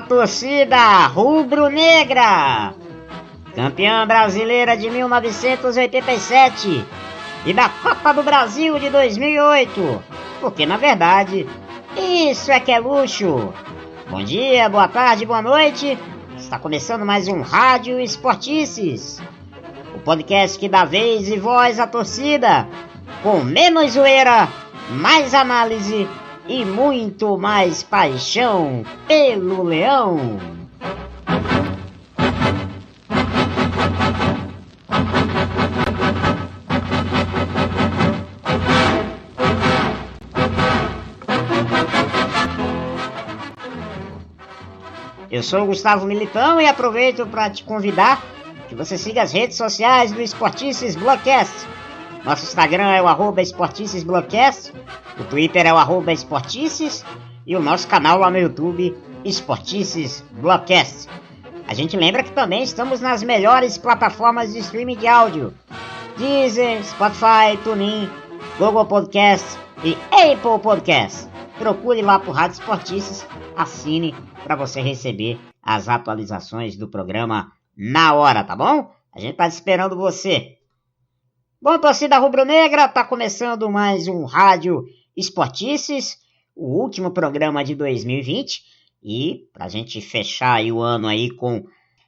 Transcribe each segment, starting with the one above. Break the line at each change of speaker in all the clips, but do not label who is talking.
torcida rubro-negra, campeã brasileira de 1987 e da Copa do Brasil de 2008, porque na verdade isso é que é luxo. Bom dia, boa tarde, boa noite. Está começando mais um Rádio Esportices, o podcast que dá vez e voz à torcida, com menos zoeira, mais análise e muito mais paixão pelo Leão. Eu sou o Gustavo Militão e aproveito para te convidar que você siga as redes sociais do Esportices Blogcast. Nosso Instagram é o @esporticesblogcast, o Twitter é o @esportices e o nosso canal lá no YouTube, Esportices Blogcast. A gente lembra que também estamos nas melhores plataformas de streaming de áudio: Deezer, Spotify, TuneIn, Google Podcast e Apple Podcast. Procure lá por Rádio Esportices, assine para você receber as atualizações do programa na hora, tá bom? A gente tá esperando você. Bom, torcida rubro-negra, tá começando mais um Rádio Esportices, o último programa de 2020, e pra gente fechar aí o ano aí com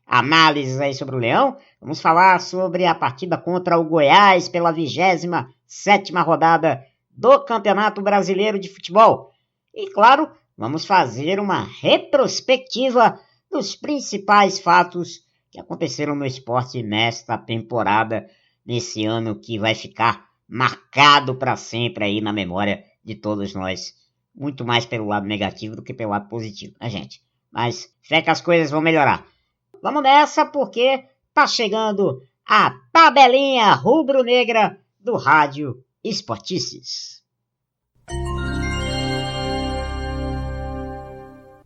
análises aí sobre o Leão, vamos falar sobre a partida contra o Goiás pela 27ª rodada do Campeonato Brasileiro de Futebol. E claro, vamos fazer uma retrospectiva dos principais fatos que aconteceram no esporte nesta temporada, nesse ano que vai ficar marcado para sempre aí na memória de todos nós. Muito mais pelo lado negativo do que pelo lado positivo, né, gente? Mas fé que as coisas vão melhorar. Vamos nessa porque tá chegando a tabelinha rubro-negra do Rádio Esportices.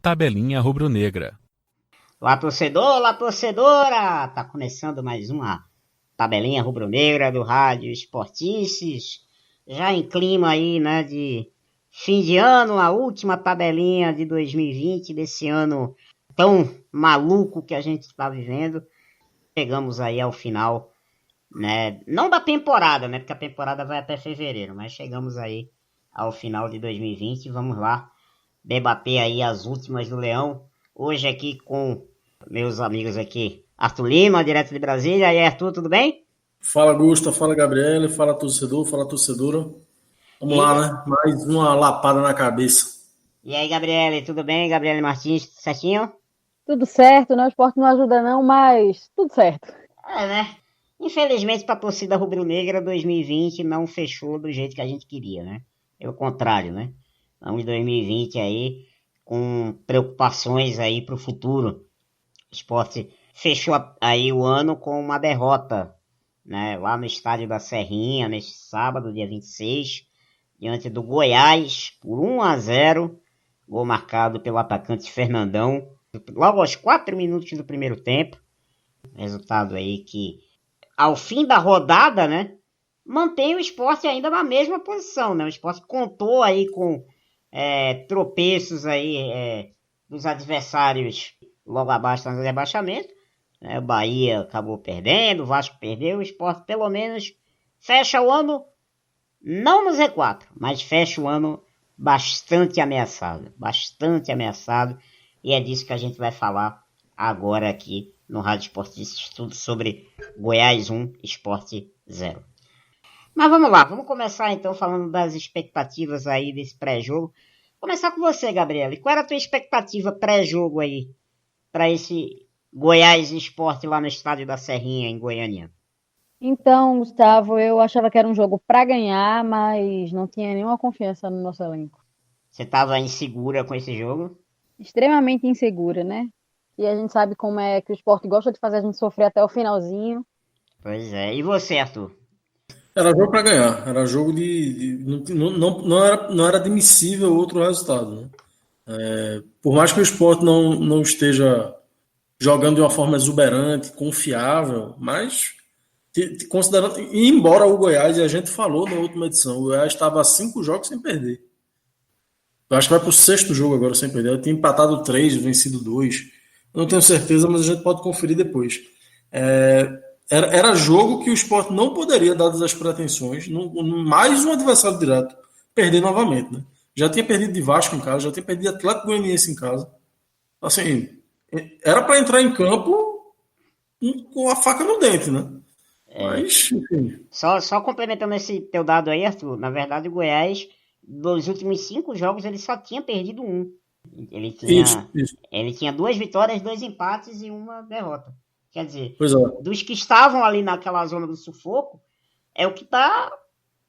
Tabelinha rubro-negra.
Olá, torcedor, olá, torcedora! Tá começando mais uma tabelinha rubro-negra do Rádio Esportices. Já em clima aí, né, de fim de ano, a última tabelinha de 2020, desse ano tão maluco que a gente está vivendo. Chegamos aí ao final, né, não da temporada, né, porque a temporada vai até fevereiro, mas chegamos aí ao final de 2020. Vamos lá debater aí as últimas do Leão. Hoje aqui com meus amigos aqui, Arthur Lima, direto de Brasília. E aí, Arthur, tudo bem?
Fala, Gusta, fala, Gabriele, fala, torcedor, fala, torcedora. Vamos lá, né? Mais uma lapada na cabeça.
E aí, Gabriele, tudo bem? Gabriele Martins, tudo certinho?
Tudo certo, né? O esporte não ajuda não, mas tudo certo.
É, né? Infelizmente, para a torcida rubro-negra, 2020 não fechou do jeito que a gente queria, né? Pelo contrário, né? Vamos em 2020 aí com preocupações aí para o futuro. O esporte fechou aí o ano com uma derrota, né? Lá no estádio da Serrinha, neste sábado, dia 26, diante do Goiás, por 1-0, gol marcado pelo atacante Fernandão, logo aos 4 minutos do primeiro tempo. Resultado aí que, ao fim da rodada, né, mantém o esporte ainda na mesma posição, né? O esporte contou aí com tropeços aí dos adversários logo abaixo do rebaixamento, né? O Bahia acabou perdendo, o Vasco perdeu, o esporte pelo menos fecha o ano, não no Z4, mas fecha o ano bastante ameaçado, e é disso que a gente vai falar agora aqui no Rádio Esportices, tudo sobre Goiás 1, Esporte 0. Mas vamos lá, vamos começar então falando das expectativas aí desse pré-jogo. Começar com você, Gabriela. Qual era a tua expectativa pré-jogo aí para esse Goiás Esporte lá no estádio da Serrinha, em Goiânia?
Então, Gustavo, eu achava que era um jogo para ganhar, mas não tinha nenhuma confiança no nosso elenco.
Você estava insegura com esse jogo?
Extremamente insegura, né? E a gente sabe como é que o esporte gosta de fazer a gente sofrer até o finalzinho.
Pois é. E você, Arthur?
Era jogo para ganhar, era jogo não era admissível outro resultado, né? Por mais que o esporte não esteja jogando de uma forma exuberante, confiável, mas considerando, e embora o Goiás, e a gente falou na última edição, o Goiás estava a 5 jogos sem perder. Eu acho que vai pro 6º jogo agora, sem perder. Eu tinha empatado 3, vencido 2. Eu não tenho certeza, mas a gente pode conferir depois. Era jogo que o Sport não poderia, dadas as pretensões, mais um adversário direto, perder novamente, né? Já tinha perdido de Vasco em casa, já tinha perdido de Atlético Goianiense em casa. Assim, era para entrar em campo com a faca no dente, né? Mas, enfim.
Só complementando esse teu dado aí, Arthur, na verdade o Goiás, dos últimos 5 jogos, ele só tinha perdido 1.
Isso.
Ele tinha 2 vitórias, 2 empates e 1 derrota. Quer dizer,
Pois é.
dos que estavam ali naquela zona do sufoco, é o que está,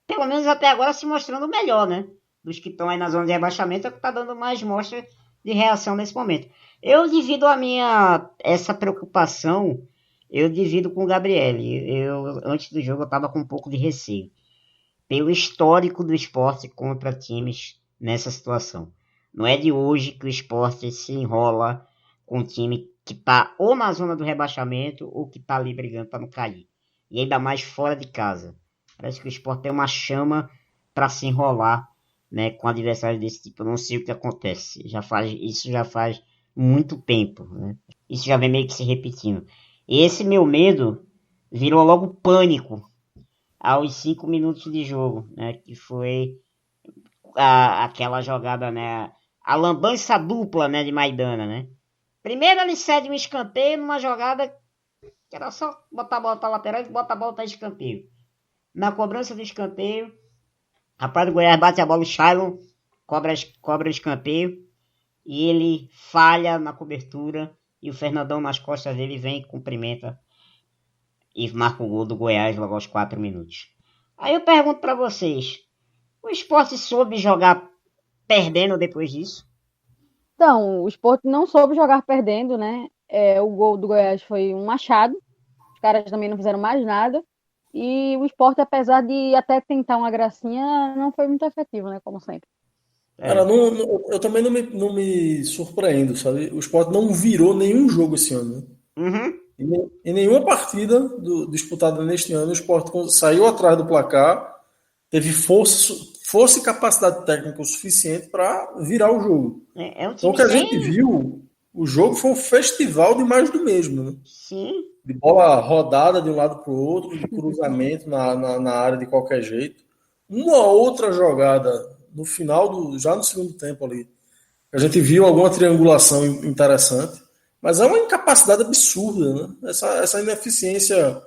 pelo menos até agora, se mostrando melhor, né? Dos que estão aí na zona de rebaixamento, é o que está dando mais mostra de reação nesse momento. Eu divido essa preocupação, eu divido com o Gabriel. Antes do jogo, eu estava com um pouco de receio. Pelo histórico do Sport contra times nessa situação. Não é de hoje que o Sport se enrola com um time que está ou na zona do rebaixamento ou que está ali brigando para não cair. E ainda mais fora de casa. Parece que o Sport tem uma chama para se enrolar, né, com adversários desse tipo. Eu não sei o que acontece. Isso já faz muito tempo. Né? Isso já vem meio que se repetindo. E esse meu medo virou logo pânico aos 5 minutos de jogo, né, que foi aquela jogada, né, a lambança dupla, né, de Maidana, né. Primeiro ele cede um escanteio numa jogada que era só botar a bola para a lateral e botar a bola para escanteio. Na cobrança do escanteio, rapaz do Goiás bate a bola, o Shailon cobra o escanteio e ele falha na cobertura e o Fernandão nas costas dele vem e cumprimenta e marca o gol do Goiás logo aos 4 minutos. Aí eu pergunto para vocês, o Sport soube jogar perdendo depois disso?
Então, o Sport não soube jogar perdendo, né? O gol do Goiás foi um machado. Os caras também não fizeram mais nada. E o Sport, apesar de até tentar uma gracinha, não foi muito efetivo, né? Como sempre.
Cara, eu também não me surpreendo, sabe? O Sport não virou nenhum jogo esse ano.
Uhum.
Em nenhuma partida disputada neste ano, o Sport saiu atrás do placar, teve força e capacidade técnica o suficiente para virar o jogo. Então, o que a gente viu, o jogo foi um festival de mais do mesmo, né?
Sim.
De bola rodada de um lado para o outro, de cruzamento na área de qualquer jeito. Uma outra jogada no final, já no segundo tempo ali, a gente viu alguma triangulação interessante, mas é uma incapacidade absurda, né? Essa ineficiência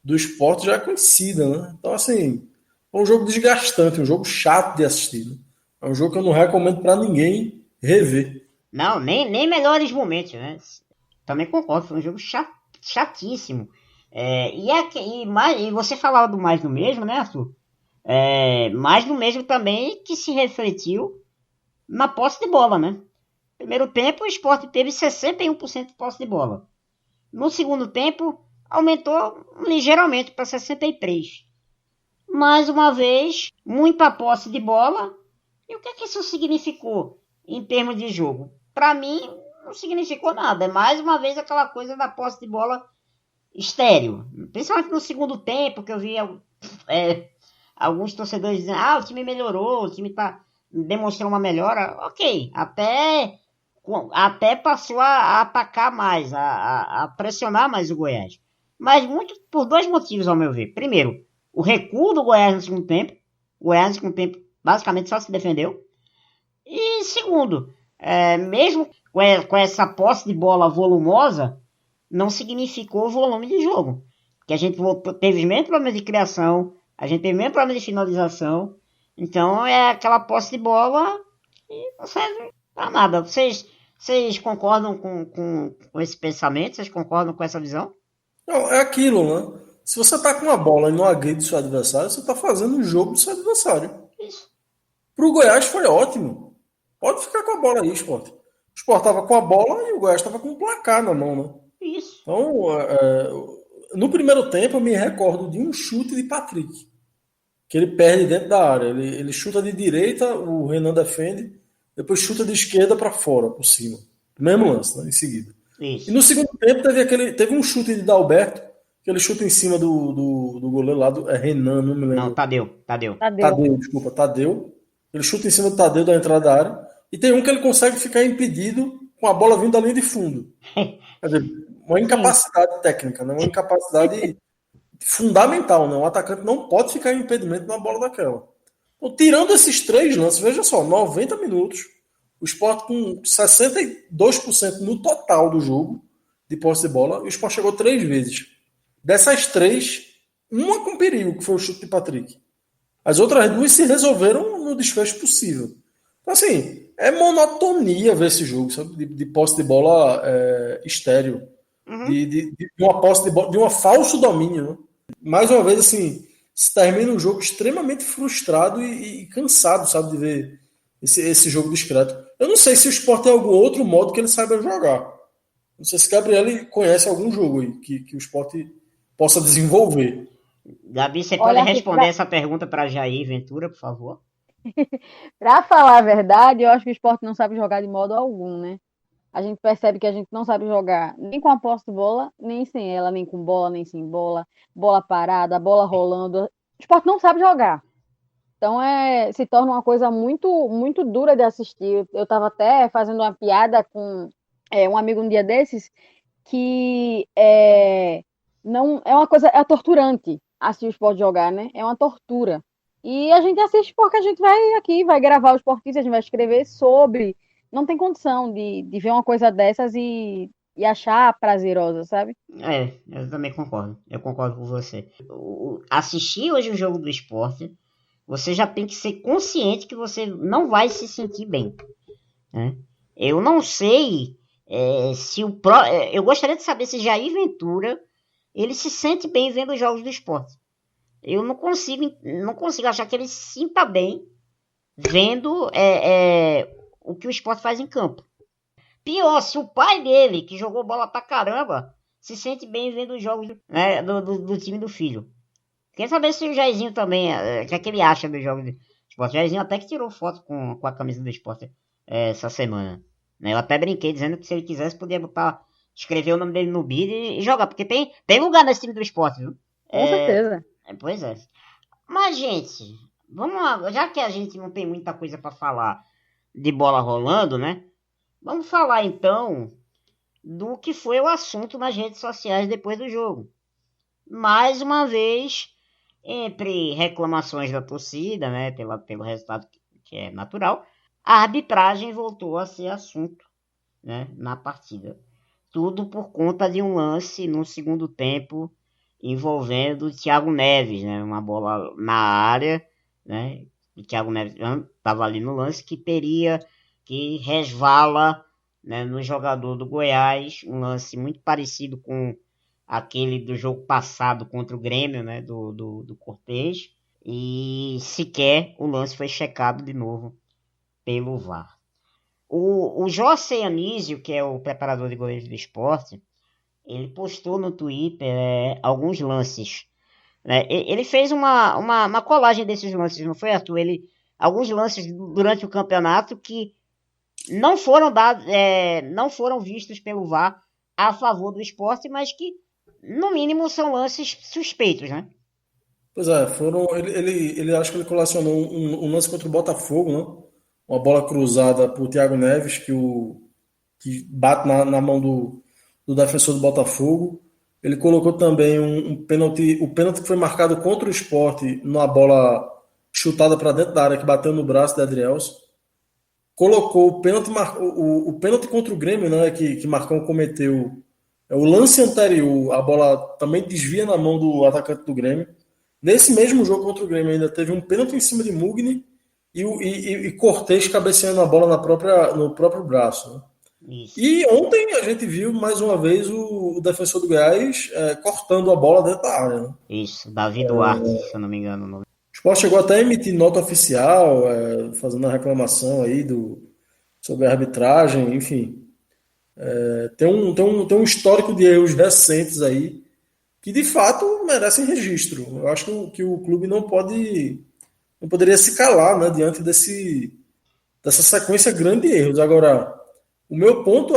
do Sport já é conhecida, né? Então, assim, é um jogo desgastante, um jogo chato de assistir, né? É um jogo que eu não recomendo para ninguém rever.
Não, nem melhores momentos, né? Também concordo, foi um jogo chatíssimo. E você falava do mais do mesmo, né, Arthur? Mais do mesmo também que se refletiu na posse de bola, né? Primeiro tempo, o Sport teve 61% de posse de bola. No segundo tempo, aumentou ligeiramente para 63%. Mais uma vez, muita posse de bola. E o que é que isso significou em termos de jogo? Para mim, não significou nada. É mais uma vez aquela coisa da posse de bola estéril. Principalmente no segundo tempo, que eu vi alguns torcedores dizendo: o time melhorou, o time tá demonstrando uma melhora. Ok, até passou a atacar mais, a pressionar mais o Goiás. Mas muito por 2 motivos, ao meu ver. Primeiro, o recuo do Goiás no segundo tempo. O Goiás no segundo tempo basicamente só se defendeu. E segundo, mesmo com essa posse de bola volumosa, não significou volume de jogo. Porque a gente teve os mesmos problemas de criação, a gente teve o mesmo problema de finalização. Então é aquela posse de bola e não serve para nada. Vocês concordam com esse pensamento? Vocês concordam com essa visão?
Não, é aquilo, né? Se você tá com a bola e não agride o seu adversário, você tá fazendo um jogo do seu adversário.
Isso.
Pro Goiás foi ótimo. Pode ficar com a bola aí, Sport. O Sport tava com a bola e o Goiás tava com o placar na mão, né?
Isso.
Então, no primeiro tempo, eu me recordo de um chute de Patrick, que ele perde dentro da área. Ele chuta de direita, o Renan defende, depois chuta de esquerda para fora, por cima. Mesmo lance, né, em seguida.
Isso.
E no segundo tempo, teve um chute de Dalberto, que ele chuta em cima do goleiro lá, Renan, não me lembro.
Não, Tadeu.
Tadeu. Ele chuta em cima do Tadeu da entrada da área. e tem um que ele consegue ficar impedido com a bola vindo da linha de fundo. Quer dizer, uma incapacidade técnica, né? Uma incapacidade fundamental. Né? Um atacante não pode ficar em impedimento numa bola daquela. Então, tirando esses 3 lances, veja só, 90 minutos, o Sport com 62% no total do jogo de posse de bola, e o Sport chegou 3 vezes. Dessas 3, uma com perigo, que foi o chute de Patrick. As outras 2 se resolveram no desfecho possível. Então, assim, é monotonia ver esse jogo, sabe? De posse de bola estéreo. De uma posse de bola, de um falso domínio. Né? Mais uma vez, assim, se termina um jogo extremamente frustrado e cansado, sabe? De ver esse jogo discreto. Eu não sei se o Sport tem algum outro modo que ele saiba jogar. Não sei se Gabriel conhece algum jogo aí que o Sport possa desenvolver.
Gabi, você pode responder essa pergunta para Jair Ventura, por favor?
Para falar a verdade, eu acho que o Sport não sabe jogar de modo algum, né? A gente percebe que a gente não sabe jogar nem com a posse de bola, nem sem ela, nem com bola, nem sem bola, bola parada, bola rolando. O Sport não sabe jogar. Então se torna uma coisa muito, muito dura de assistir. Eu estava até fazendo uma piada com um amigo um dia desses que não é uma coisa, é torturante assistir o Sport jogar, né? É uma tortura. E a gente assiste porque a gente vai gravar os esportistas, a gente vai escrever sobre. Não tem condição de ver uma coisa dessas e achar prazerosa, sabe?
Eu também concordo. Eu concordo com você. Assistir hoje o jogo do Sport, você já tem que ser consciente que você não vai se sentir bem. Né? Eu não sei se eu gostaria de saber se Jair Ventura ele se sente bem vendo os jogos do Sport. Eu não consigo achar que ele se sinta bem vendo o que o Sport faz em campo. Pior, se o pai dele, que jogou bola pra caramba, se sente bem vendo os jogos do time do filho. Quer saber se o Jairzinho também, o que é que ele acha dos jogos do Sport. O Jairzinho até que tirou foto com a camisa do Sport essa semana. Eu até brinquei dizendo que se ele quisesse podia escrever o nome dele no bid e jogar, porque tem lugar nesse time do Sport, viu?
Com certeza.
Pois é. Mas, gente, vamos lá, já que a gente não tem muita coisa pra falar de bola rolando, né? Vamos falar então do que foi o assunto nas redes sociais depois do jogo. Mais uma vez, entre reclamações da torcida, né, pelo resultado que é natural, a arbitragem voltou a ser assunto, né, na partida. Tudo por conta de um lance no segundo tempo envolvendo o Thiago Neves, né, uma bola na área, né, o Thiago Neves estava ali no lance que resvala, né, no jogador do Goiás, um lance muito parecido com aquele do jogo passado contra o Grêmio, né, do Cortez, e sequer o lance foi checado de novo pelo VAR. O José Anísio, que é o preparador de goleiros do Sport, ele postou no Twitter alguns lances. Né? Ele fez uma colagem desses lances, não foi, Arthur? Alguns lances durante o campeonato que não foram vistos pelo VAR a favor do Sport, mas que, no mínimo, são lances suspeitos, né?
Pois é, ele acho que ele colecionou um lance contra o Botafogo, né? Uma bola cruzada por Thiago Neves, que bate na mão do defensor do Botafogo. Ele colocou também um pênalti, o pênalti que foi marcado contra o Sport, numa bola chutada para dentro da área, que bateu no braço de Adrielson. Colocou o pênalti contra o Grêmio, né, que Marcão cometeu. O lance anterior, a bola também desvia na mão do atacante do Grêmio. Nesse mesmo jogo contra o Grêmio ainda teve um pênalti em cima de Mugni e Cortez cabeceando a bola no próprio braço. Né? E ontem a gente viu mais uma vez o defensor do Goiás cortando a bola dentro da área. Né?
Isso, Davi Duarte, se eu não me engano. O
Sport chegou até a emitir nota oficial, fazendo a reclamação aí sobre a arbitragem, enfim. Tem um histórico de erros recentes aí que de fato merecem registro. Eu acho que o clube não poderia se calar, né, diante dessa sequência grande de erros. Agora, o meu ponto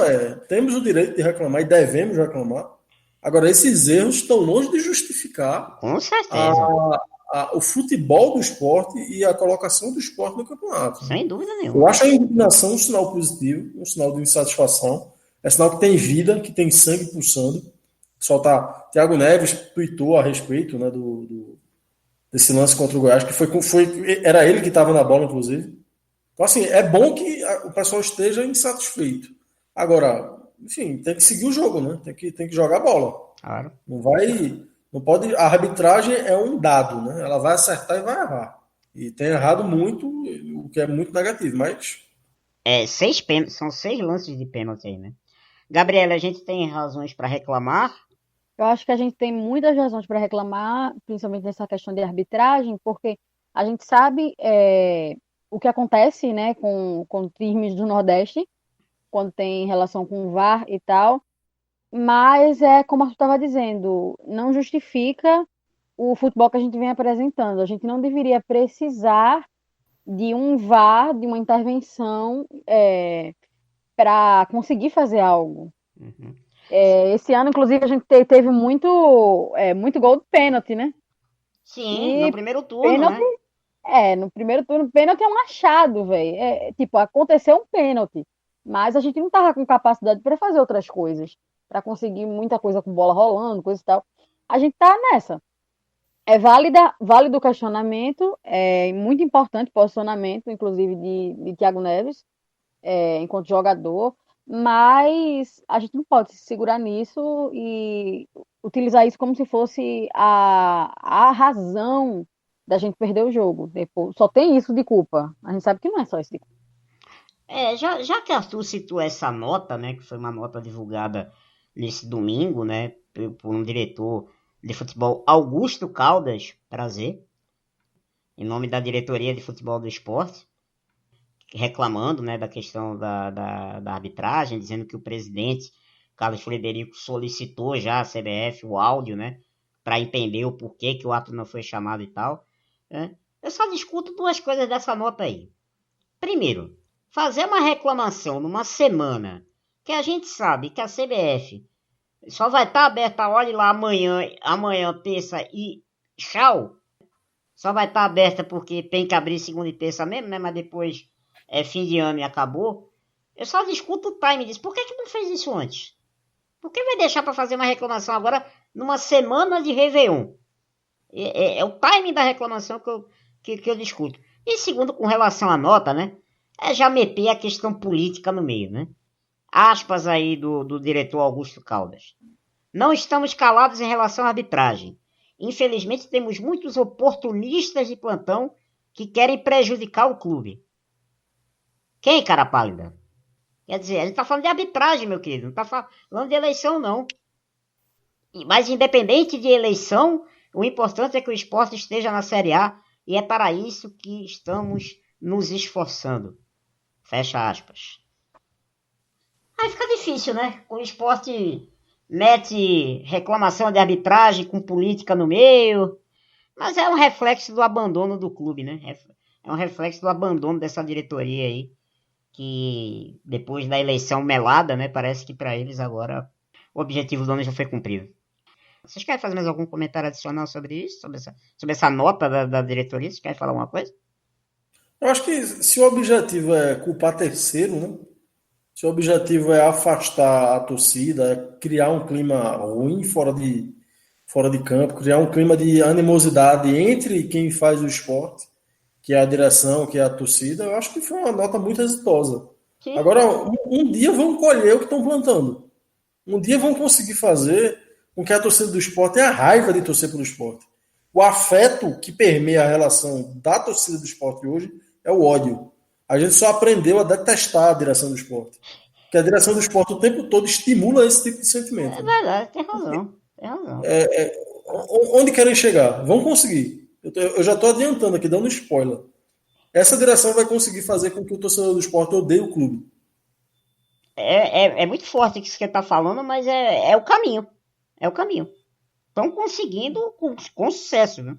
temos o direito de reclamar e devemos reclamar. Agora, esses erros estão longe de justificar
com certeza
o futebol do esporte e a colocação do esporte no campeonato.
Sem dúvida nenhuma.
Eu acho a indignação um sinal positivo, um sinal de insatisfação. É sinal que tem vida, que tem sangue pulsando. Thiago Neves tuitou a respeito, né, desse lance contra o Goiás, que era ele que estava na bola, inclusive. Então, assim, é bom que o pessoal esteja insatisfeito. Agora, enfim, tem que seguir o jogo, né? Tem que jogar a bola.
Claro.
Não pode. A arbitragem é um dado, né? Ela vai acertar e vai errar. E tem errado muito, o que é muito negativo, mas.
São 6 lances de pênalti aí, né? Gabriela, a gente tem razões para reclamar?
Eu acho que a gente tem muitas razões para reclamar, principalmente nessa questão de arbitragem, porque a gente sabe o que acontece, né, com times do Nordeste, quando tem relação com o VAR e tal, mas como tu estava dizendo, não justifica o futebol que a gente vem apresentando. A gente não deveria precisar de um VAR, de uma intervenção para conseguir fazer algo.
Uhum.
Esse ano, inclusive, a gente teve muito gol de pênalti, né?
Sim, no primeiro turno, pênalti,
né? No primeiro turno, pênalti é um achado, velho. Tipo, aconteceu um pênalti, mas a gente não tava com capacidade para fazer outras coisas, para conseguir muita coisa com bola rolando, coisa e tal. A gente tá nessa. É válido o questionamento, é muito importante o posicionamento, inclusive, de Thiago Neves, enquanto jogador, mas a gente não pode se segurar nisso e utilizar isso como se fosse a razão da gente perder o jogo. Depois, só tem isso de culpa. A gente sabe que não é só isso de culpa.
Já que Arthur citou essa nota, né, que foi uma nota divulgada nesse domingo, né, por um diretor de futebol, Augusto Caldas Prazer, em nome da diretoria de futebol do esporte, reclamando, né, da questão da arbitragem, dizendo que o presidente Carlos Frederico solicitou já à CBF o áudio, né, para entender o porquê que o árbitro não foi chamado e tal. Né? Eu só discuto 2 coisas dessa nota aí. Primeiro, fazer uma reclamação numa semana que a gente sabe que a CBF só vai estar aberta, olhe lá amanhã, terça e tchau. Só vai estar aberta porque tem que abrir segunda e terça mesmo, né, mas depois é fim de ano e acabou. Eu só discuto o time disso. Por que não fez isso antes? Por que vai deixar para fazer uma reclamação agora numa semana de Réveillon? É o time da reclamação que eu discuto. E segundo, com relação à nota, né? É já meter a questão política no meio, né? Aspas aí do diretor Augusto Caldas. Não estamos calados em relação à arbitragem. Infelizmente temos muitos oportunistas de plantão que querem prejudicar o clube. Quem, cara pálida? Quer dizer, a gente tá falando de arbitragem, meu querido. Não tá falando de eleição, não. Mas independente de eleição, o importante é que o esporte esteja na Série A e é para isso que estamos nos esforçando. Fecha aspas. Aí fica difícil, né? O esporte mete reclamação de arbitragem com política no meio. Mas é um reflexo do abandono do clube, né? É um reflexo do abandono dessa diretoria aí. Que depois da eleição melada, né? Parece que para eles agora o objetivo do ano já foi cumprido. Vocês querem fazer mais algum comentário adicional sobre isso? Sobre essa nota da diretoria? Vocês querem falar alguma coisa?
Eu acho que se o objetivo é culpar terceiro, né? Se o objetivo é afastar a torcida, é criar um clima ruim fora de campo, criar um clima de animosidade entre quem faz o esporte, que é a direção, que é a torcida, eu acho que foi uma nota muito exitosa. Sim. Agora, um dia vão colher o que estão plantando. Um dia vão conseguir fazer com que a torcida do esporte tenha raiva de torcer pelo esporte. O afeto que permeia a relação da torcida do esporte hoje é o ódio. A gente só aprendeu a detestar a direção do esporte. Porque a direção do esporte o tempo todo estimula esse tipo de sentimento.
É verdade, tem razão.
Onde querem chegar? Vão conseguir. Eu já estou adiantando aqui, dando spoiler. Essa direção vai conseguir fazer com que o torcedor do esporte odeie o clube.
É muito forte o que você está falando, mas é o caminho. É o caminho. Estão conseguindo com sucesso, viu?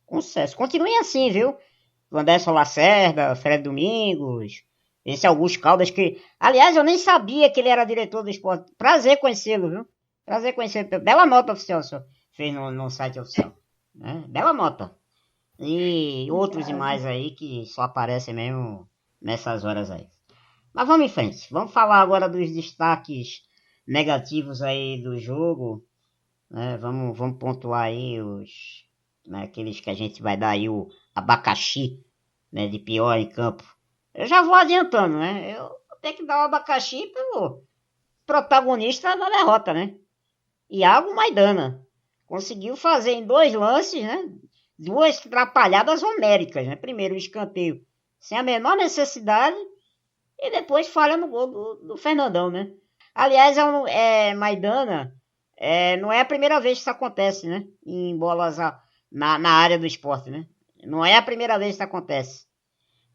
Com sucesso. Continuem assim, viu? Anderson Lacerda, Fred Domingos, esse Augusto Caldas, que, aliás, eu nem sabia que ele era diretor do esporte. Prazer conhecê-lo, viu? Prazer conhecê-lo. Bela nota oficial, o senhor fez no site oficial. Né? Bela nota. E outros e mais aí que só aparecem mesmo nessas horas aí. Mas vamos em frente. Vamos falar agora dos destaques negativos aí do jogo. Né? Vamos pontuar aí aqueles que a gente vai dar aí o abacaxi, né, de pior em campo. Eu já vou adiantando, né? Eu tenho que dar o abacaxi pelo protagonista da derrota, né? Iago Maidana. Conseguiu fazer em 2 lances, né? 2 atrapalhadas homéricas, né? Primeiro o escanteio sem a menor necessidade e depois falha no gol do Fernandão, né? Aliás, Maidana, não é a primeira vez que isso acontece, né? Em bolas na área do Sport, né? Não é a primeira vez que isso acontece.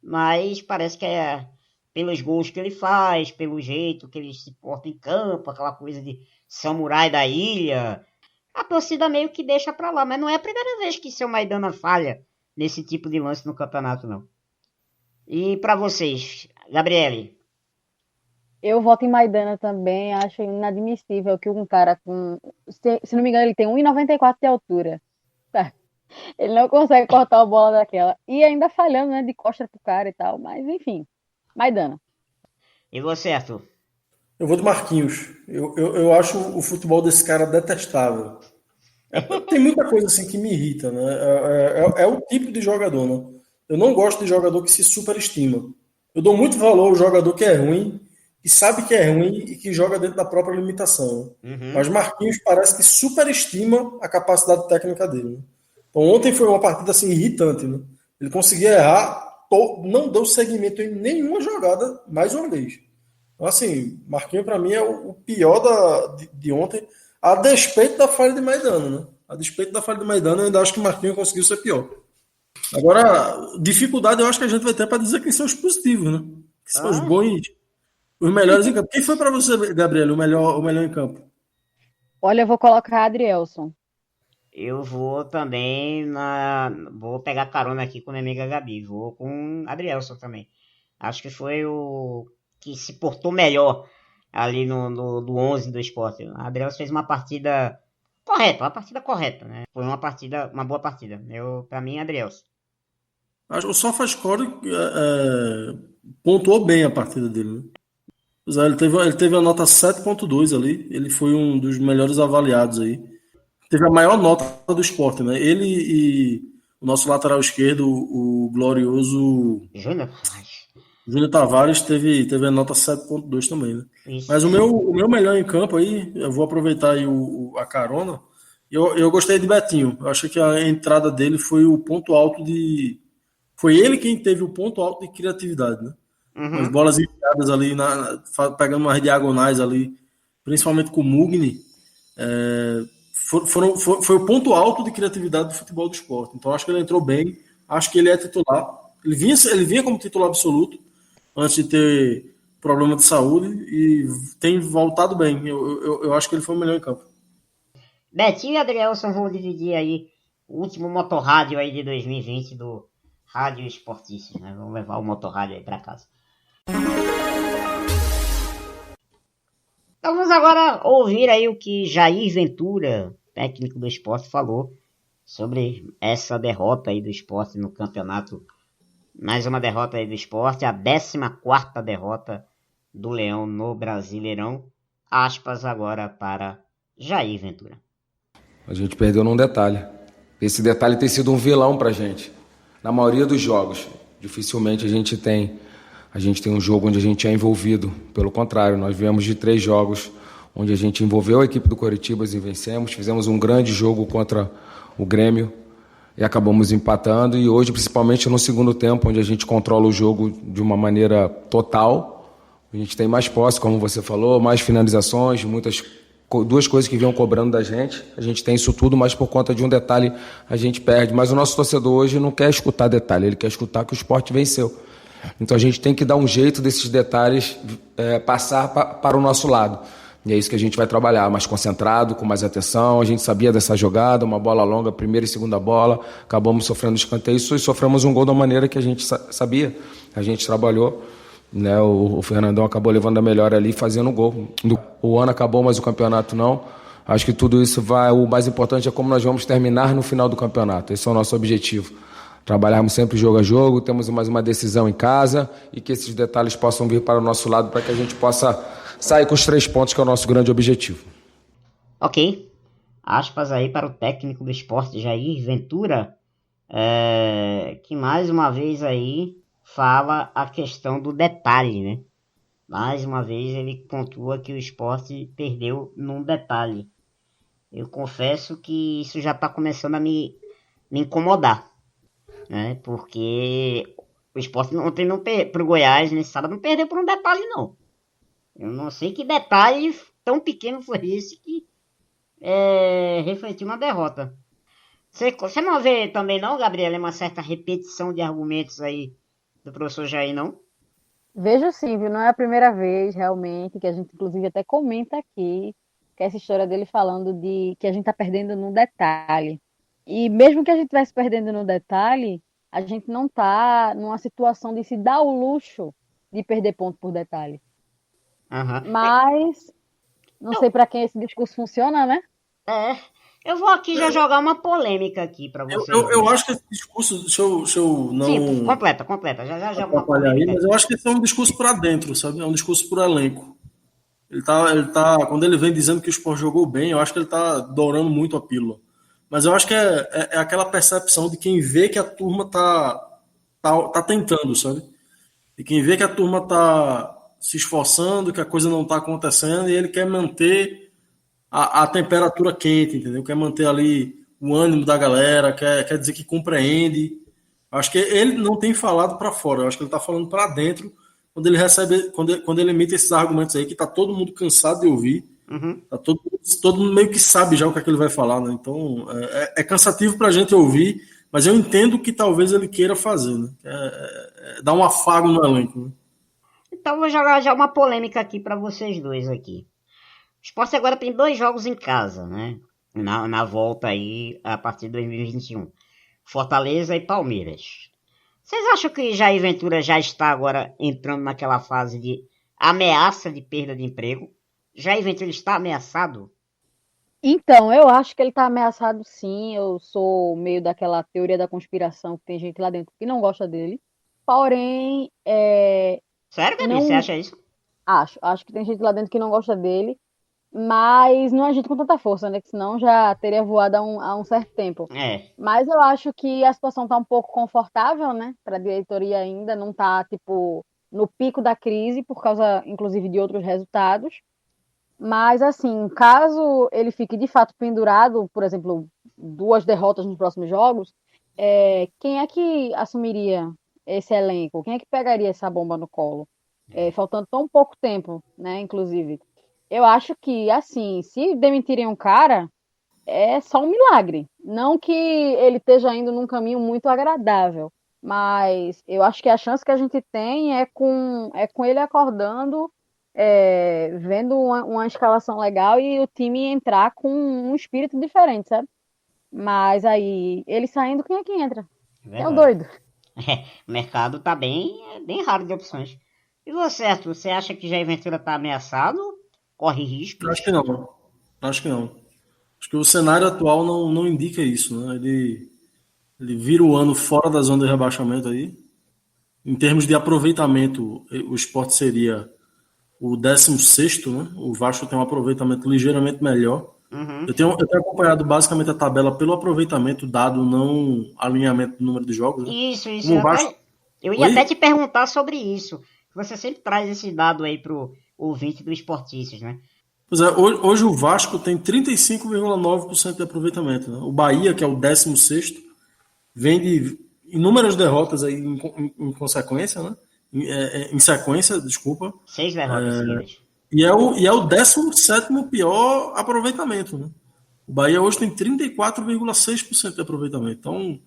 Mas parece que é pelos gols que ele faz, pelo jeito que ele se porta em campo, aquela coisa de samurai da ilha. A torcida meio que deixa pra lá, mas não é a primeira vez que seu Maidana falha nesse tipo de lance no campeonato, não. E pra vocês, Gabriele?
Eu voto em Maidana também, acho inadmissível que um cara com, se não me engano, ele tem 1,94 de altura. Tá. Ele não consegue cortar a bola daquela. E ainda falhando, né, de costa pro cara e tal, mas enfim, Maidana.
E você, Arthur?
Eu vou de Marquinhos. Eu acho o futebol desse cara detestável. Tem muita coisa assim que me irrita, né? É o tipo de jogador, né? Eu não gosto de jogador que se superestima. Eu dou muito valor ao jogador que é ruim, que sabe que é ruim e que joga dentro da própria limitação. Né? Mas Marquinhos parece que superestima a capacidade técnica dele. Né? Então ontem foi uma partida assim irritante. Né? Ele conseguia errar, não deu seguimento em nenhuma jogada mais uma vez. Então assim, Marquinhos para mim é o pior de ontem, a despeito da falha de Maidana. Né? A despeito da falha de Maidana, eu ainda acho que Marquinhos conseguiu ser pior. Agora, dificuldade eu acho que a gente vai ter para dizer quem são os positivos, né? Que são os bons, os melhores em campo. Quem foi para você, Gabriel, o melhor em campo?
Olha, eu vou colocar Adrielson.
Eu vou também vou pegar carona aqui com a minha amiga Gabi. Vou com Adrielson também. Acho que foi o que se portou melhor ali do 11 do Sport. O Adrielson fez uma partida correta, né? Foi uma boa partida. Pra mim, Adrielson.
O SofaScore pontuou bem a partida dele, né? Ele teve a nota 7.2 ali. Ele foi um dos melhores avaliados aí. Teve a maior nota do Sport, né? Ele e o nosso lateral esquerdo, o glorioso Júnior Tavares, teve a nota 7.2 também, né? Isso. Mas o meu melhor em campo aí, eu vou aproveitar aí a carona. Eu gostei de Betinho. Eu achei que a entrada dele foi o ponto alto Foi ele quem teve o ponto alto de criatividade, né? As bolas enfiadas ali, pegando umas diagonais ali, principalmente com o Mugni, foi o ponto alto de criatividade do futebol do Sport. Então acho que ele entrou bem, acho que ele é titular. Ele vinha como titular absoluto antes de ter problema de saúde e tem voltado bem. Eu acho que ele foi o melhor em campo.
Betinho e Adrielson vão dividir aí o último motorrádio aí de 2020 do Rádio Esportistas, né? Vamos levar o motorrádio aí para casa. Então vamos agora ouvir aí o que Jair Ventura, técnico do Sport, falou sobre essa derrota aí do Sport no campeonato. Mais uma derrota aí do Sport, a 14ª derrota do Leão no Brasileirão. Aspas agora para Jair Ventura.
A gente perdeu num detalhe. Esse detalhe tem sido um vilão pra gente. Na maioria dos jogos, dificilmente a gente tem um jogo onde a gente é envolvido. Pelo contrário, nós viemos de 3 jogos onde a gente envolveu a equipe do Coritiba e vencemos. Fizemos um grande jogo contra o Grêmio e acabamos empatando. E hoje, principalmente no segundo tempo, onde a gente controla o jogo de uma maneira total, a gente tem mais posse, como você falou, mais finalizações, 2 coisas que vinham cobrando da gente. A gente tem isso tudo, mas por conta de um detalhe a gente perde. Mas o nosso torcedor hoje não quer escutar detalhe, ele quer escutar que o Sport venceu. Então a gente tem que dar um jeito desses detalhes passar para o nosso lado. E é isso que a gente vai trabalhar, mais concentrado, com mais atenção. A gente sabia dessa jogada, uma bola longa, primeira e segunda bola. Acabamos sofrendo escanteio e sofremos um gol da maneira que a gente sabia. A gente trabalhou. Né, o Fernandão acabou levando a melhor ali, fazendo o gol. O ano acabou, mas o campeonato não. Acho que tudo isso o mais importante é como nós vamos terminar no final do campeonato. Esse é o nosso objetivo. trabalharmos sempre jogo a jogo, temos mais uma decisão em casa e que esses detalhes possam vir para o nosso lado para que a gente possa sair com os 3 pontos, que é o nosso grande objetivo.
Ok. Aspas aí para o técnico do Sport, Jair Ventura, que mais uma vez aí fala a questão do detalhe, né? Mais uma vez ele pontua que o Sport perdeu num detalhe. Eu confesso que isso já está começando a me incomodar, né? Porque o Sport ontem pro Goiás nesse sábado não perdeu por um detalhe, não. Eu não sei que detalhe tão pequeno foi esse que refletiu uma derrota. Você não vê também não, Gabriela, uma certa repetição de argumentos aí do professor Jair, não?
Vejo sim, viu? Não é a primeira vez, realmente, que a gente, inclusive, até comenta aqui, que é essa história dele falando de que a gente tá perdendo no detalhe. E mesmo que a gente estivesse perdendo no detalhe, a gente não tá numa situação de se dar o luxo de perder ponto por detalhe.
Uhum.
Mas, não sei para quem esse discurso funciona, né?
Eu vou aqui já jogar uma polêmica aqui para vocês.
Eu acho que esse discurso, deixa eu não...
Sim, completa. Já uma polêmica.
Mas eu acho que esse é um discurso para dentro, sabe? É um discurso pro elenco. Ele tá, quando ele vem dizendo que o Sport jogou bem, eu acho que ele tá dourando muito a pílula. Mas eu acho que é aquela percepção de quem vê que a turma tá tentando, sabe? E quem vê que a turma tá se esforçando, que a coisa não tá acontecendo, e ele quer manter a temperatura quente, entendeu? Quer manter ali o ânimo da galera, quer dizer que compreende. Acho que ele não tem falado para fora, eu acho que ele tá falando para dentro, quando ele recebe, quando ele emite esses argumentos aí, que tá todo mundo cansado de ouvir.
Uhum.
Tá todo mundo meio que sabe já o que é que ele vai falar, né? Então é cansativo pra gente ouvir, mas eu entendo que talvez ele queira fazer, né? Dar um afago no elenco, né?
Então vou jogar já uma polêmica aqui para vocês dois aqui. O Sport agora tem 2 jogos em casa, né? Na volta aí a partir de 2021. Fortaleza e Palmeiras. Vocês acham que Jair Ventura já está agora entrando naquela fase de ameaça de perda de emprego? Jair Ventura está ameaçado?
Então, eu acho que ele tá ameaçado sim. Eu sou meio daquela teoria da conspiração que tem gente lá dentro que não gosta dele. Porém,
Sério, Gabi?
não
Você acha isso?
acho que tem gente lá dentro que não gosta dele, mas não agita com tanta força, né? Que senão já teria voado há um certo tempo. Mas eu acho que a situação tá um pouco confortável, né? Para a diretoria ainda, não tá, tipo, no pico da crise, por causa, inclusive, de outros resultados. Mas, assim, caso ele fique de fato pendurado, por exemplo, 2 derrotas nos próximos jogos, quem é que assumiria esse elenco? Quem é que pegaria essa bomba no colo? Faltando tão pouco tempo, né, inclusive. Eu acho que, assim, se demitirem um cara, é só um milagre. Não que ele esteja indo num caminho muito agradável, mas eu acho que a chance que a gente tem é com ele acordando, vendo uma escalação legal e o time entrar com um espírito diferente, sabe? Mas aí, ele saindo, quem é que entra? É um doido.
O mercado tá bem raro de opções. E você, Arthur, você acha que Jair Ventura tá ameaçado? Corre risco?
Acho que não. Acho que o cenário atual não indica isso, né? Ele vira o ano fora da zona de rebaixamento aí. Em termos de aproveitamento, o Sport seria o 16º, né? O Vasco tem um aproveitamento ligeiramente melhor.
Uhum.
Eu tenho acompanhado basicamente a tabela pelo aproveitamento dado, não alinhamento do número de jogos. Né?
Isso.
Vasco...
Eu ia até te perguntar sobre isso. Você sempre traz esse dado aí pro ouvinte do Esportistas, né?
Pois é, hoje o Vasco tem 35,9% de aproveitamento. Né? O Bahia, que é o 16º, vem de inúmeras derrotas aí em consequência, né? Em sequência, desculpa.
6 derrotas seguidas.
E é o 17º pior aproveitamento. Né? O Bahia hoje tem 34,6% de aproveitamento. Então,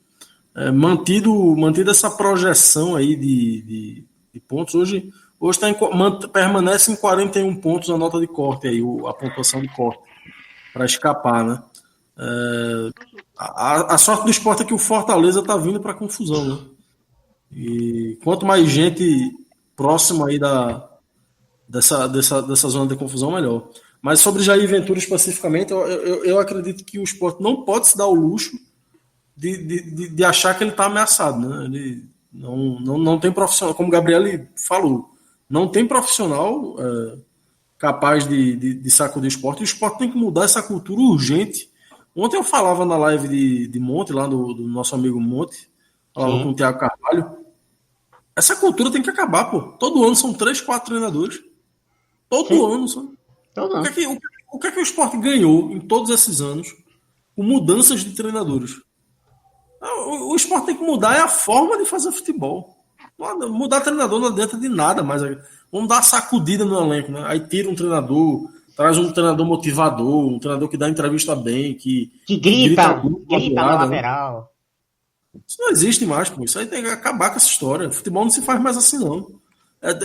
mantida essa projeção aí de pontos, hoje permanece em 41 pontos a nota de corte, aí, a pontuação de corte, para escapar. Né? A sorte do Sport é que o Fortaleza está vindo para confusão. Né? E quanto mais gente próxima aí dessa zona de confusão, melhor. Mas sobre Jair Ventura especificamente, eu acredito que o Sport não pode se dar o luxo de achar que ele está ameaçado, né? Ele não tem profissional, como o Gabriel falou, não tem profissional capaz de sacudir o esporte, e o esporte tem que mudar essa cultura urgente. Ontem eu falava na live de Monte, lá do nosso amigo Monte, falava com o Thiago Carvalho, essa cultura tem que acabar, pô. Todo ano são 3, 4 treinadores. Todo ano. O que é que o esporte ganhou em todos esses anos com mudanças de treinadores? O esporte tem que mudar a forma de fazer futebol. Mudar treinador não adianta de nada, mas vamos dar uma sacudida no elenco, né? Aí tira um treinador, traz um treinador motivador, um treinador que dá entrevista bem, que
grita no lateral.
Né? Isso não existe mais, pô. Isso aí tem que acabar com essa história. O futebol não se faz mais assim, não.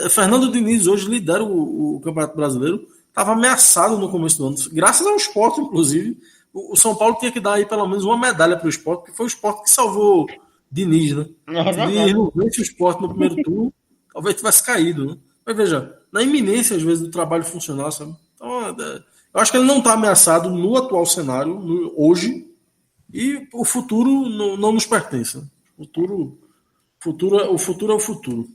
Fernando Diniz hoje lidera o Campeonato Brasileiro, estava ameaçado no começo do ano, graças ao esporte, inclusive. O São Paulo tinha que dar aí pelo menos uma medalha para o esporte, porque foi o esporte que salvou Diniz, né? Diniz não vence o esporte no primeiro turno, talvez tivesse caído, né? Mas veja, na iminência, às vezes, do trabalho funcionar, sabe? Então, eu acho que ele não está ameaçado no atual cenário, hoje, e o futuro não nos pertence. O futuro é o futuro.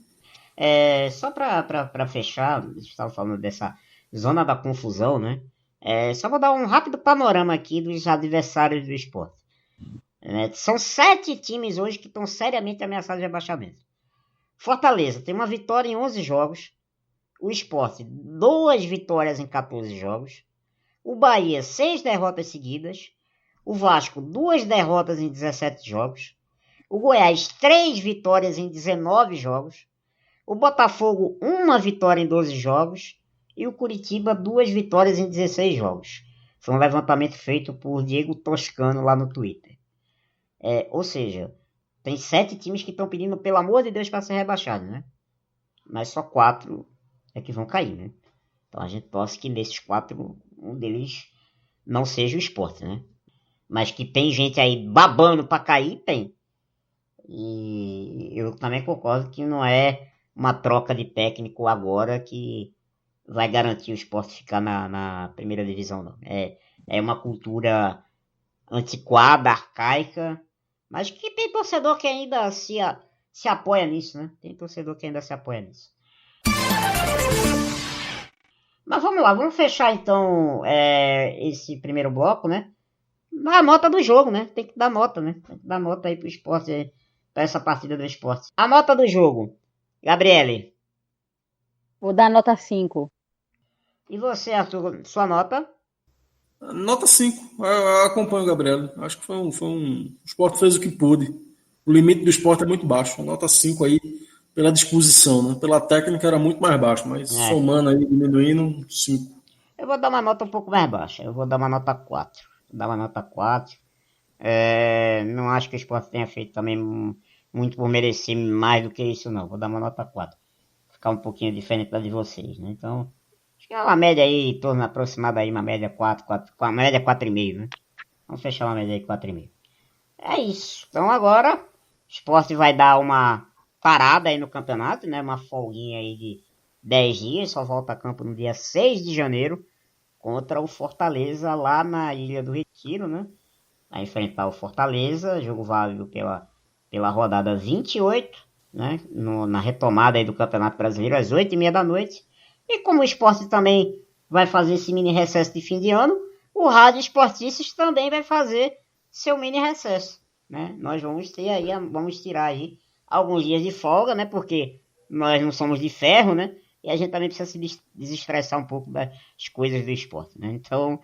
Só para fechar, a gente estava falando dessa zona da confusão, né? Só vou dar um rápido panorama aqui dos adversários do esporte. São 7 times hoje que estão seriamente ameaçados de rebaixamento. Fortaleza tem uma vitória em 11 jogos. O Sport 2 vitórias em 14 jogos. O Bahia 6 derrotas seguidas. O Vasco 2 derrotas em 17 jogos. O Goiás 3 vitórias em 19 jogos. O Botafogo 1 vitória em 12 jogos. E o Curitiba 2 vitórias em 16 jogos. Foi um levantamento feito por Diego Toscano lá no Twitter. Ou seja, tem 7 times que estão pedindo, pelo amor de Deus, para ser rebaixados, né? Mas só 4 é que vão cair, né? Então a gente torce que nesses 4, um deles não seja o Sport, né? Mas que tem gente aí babando para cair, tem. E eu também concordo que não é uma troca de técnico agora que vai garantir o Sport ficar na primeira divisão, não. É uma cultura antiquada, arcaica, mas que tem torcedor que ainda se apoia nisso, né? Tem torcedor que ainda se apoia nisso. Mas vamos lá, vamos fechar então esse primeiro bloco, né? A nota do jogo, né? Tem que dar nota, né? Tem que dar nota aí pro Sport, pra essa partida do Sport. A nota do jogo, Gabriele.
Vou dar nota 5.
E você, Arthur, sua nota?
Nota 5. Eu acompanho o Gabriel. Acho que o Sport fez o que pôde. O limite do Sport é muito baixo. Nota 5 aí, pela disposição, né? Pela técnica era muito mais baixo, mas somando aí, diminuindo, 5.
Eu vou dar uma nota um pouco mais baixa. Eu vou dar uma nota 4. Não acho que o Sport tenha feito também muito por merecer mais do que isso, não. Vou dar uma nota 4. Ficar um pouquinho diferente da de vocês, né? Então, acho que é uma média aí, em torno aproximada aí, uma média 4, uma média 4,5, né? Vamos fechar uma média aí 4,5. É isso. Então agora, o Sport vai dar uma parada aí no campeonato, né? Uma folguinha aí de 10 dias, só volta a campo no dia 6 de janeiro, contra o Fortaleza lá na Ilha do Retiro, né? Vai enfrentar o Fortaleza, jogo válido pela rodada 28, né? Na retomada aí do Campeonato Brasileiro, às 8h30 da noite. E como o Sport também vai fazer esse mini recesso de fim de ano, o Rádio Esportistas também vai fazer seu mini recesso, né? Nós vamos tirar aí alguns dias de folga, né? Porque nós não somos de ferro, né? E a gente também precisa se desestressar um pouco das coisas do esporte, né? Então,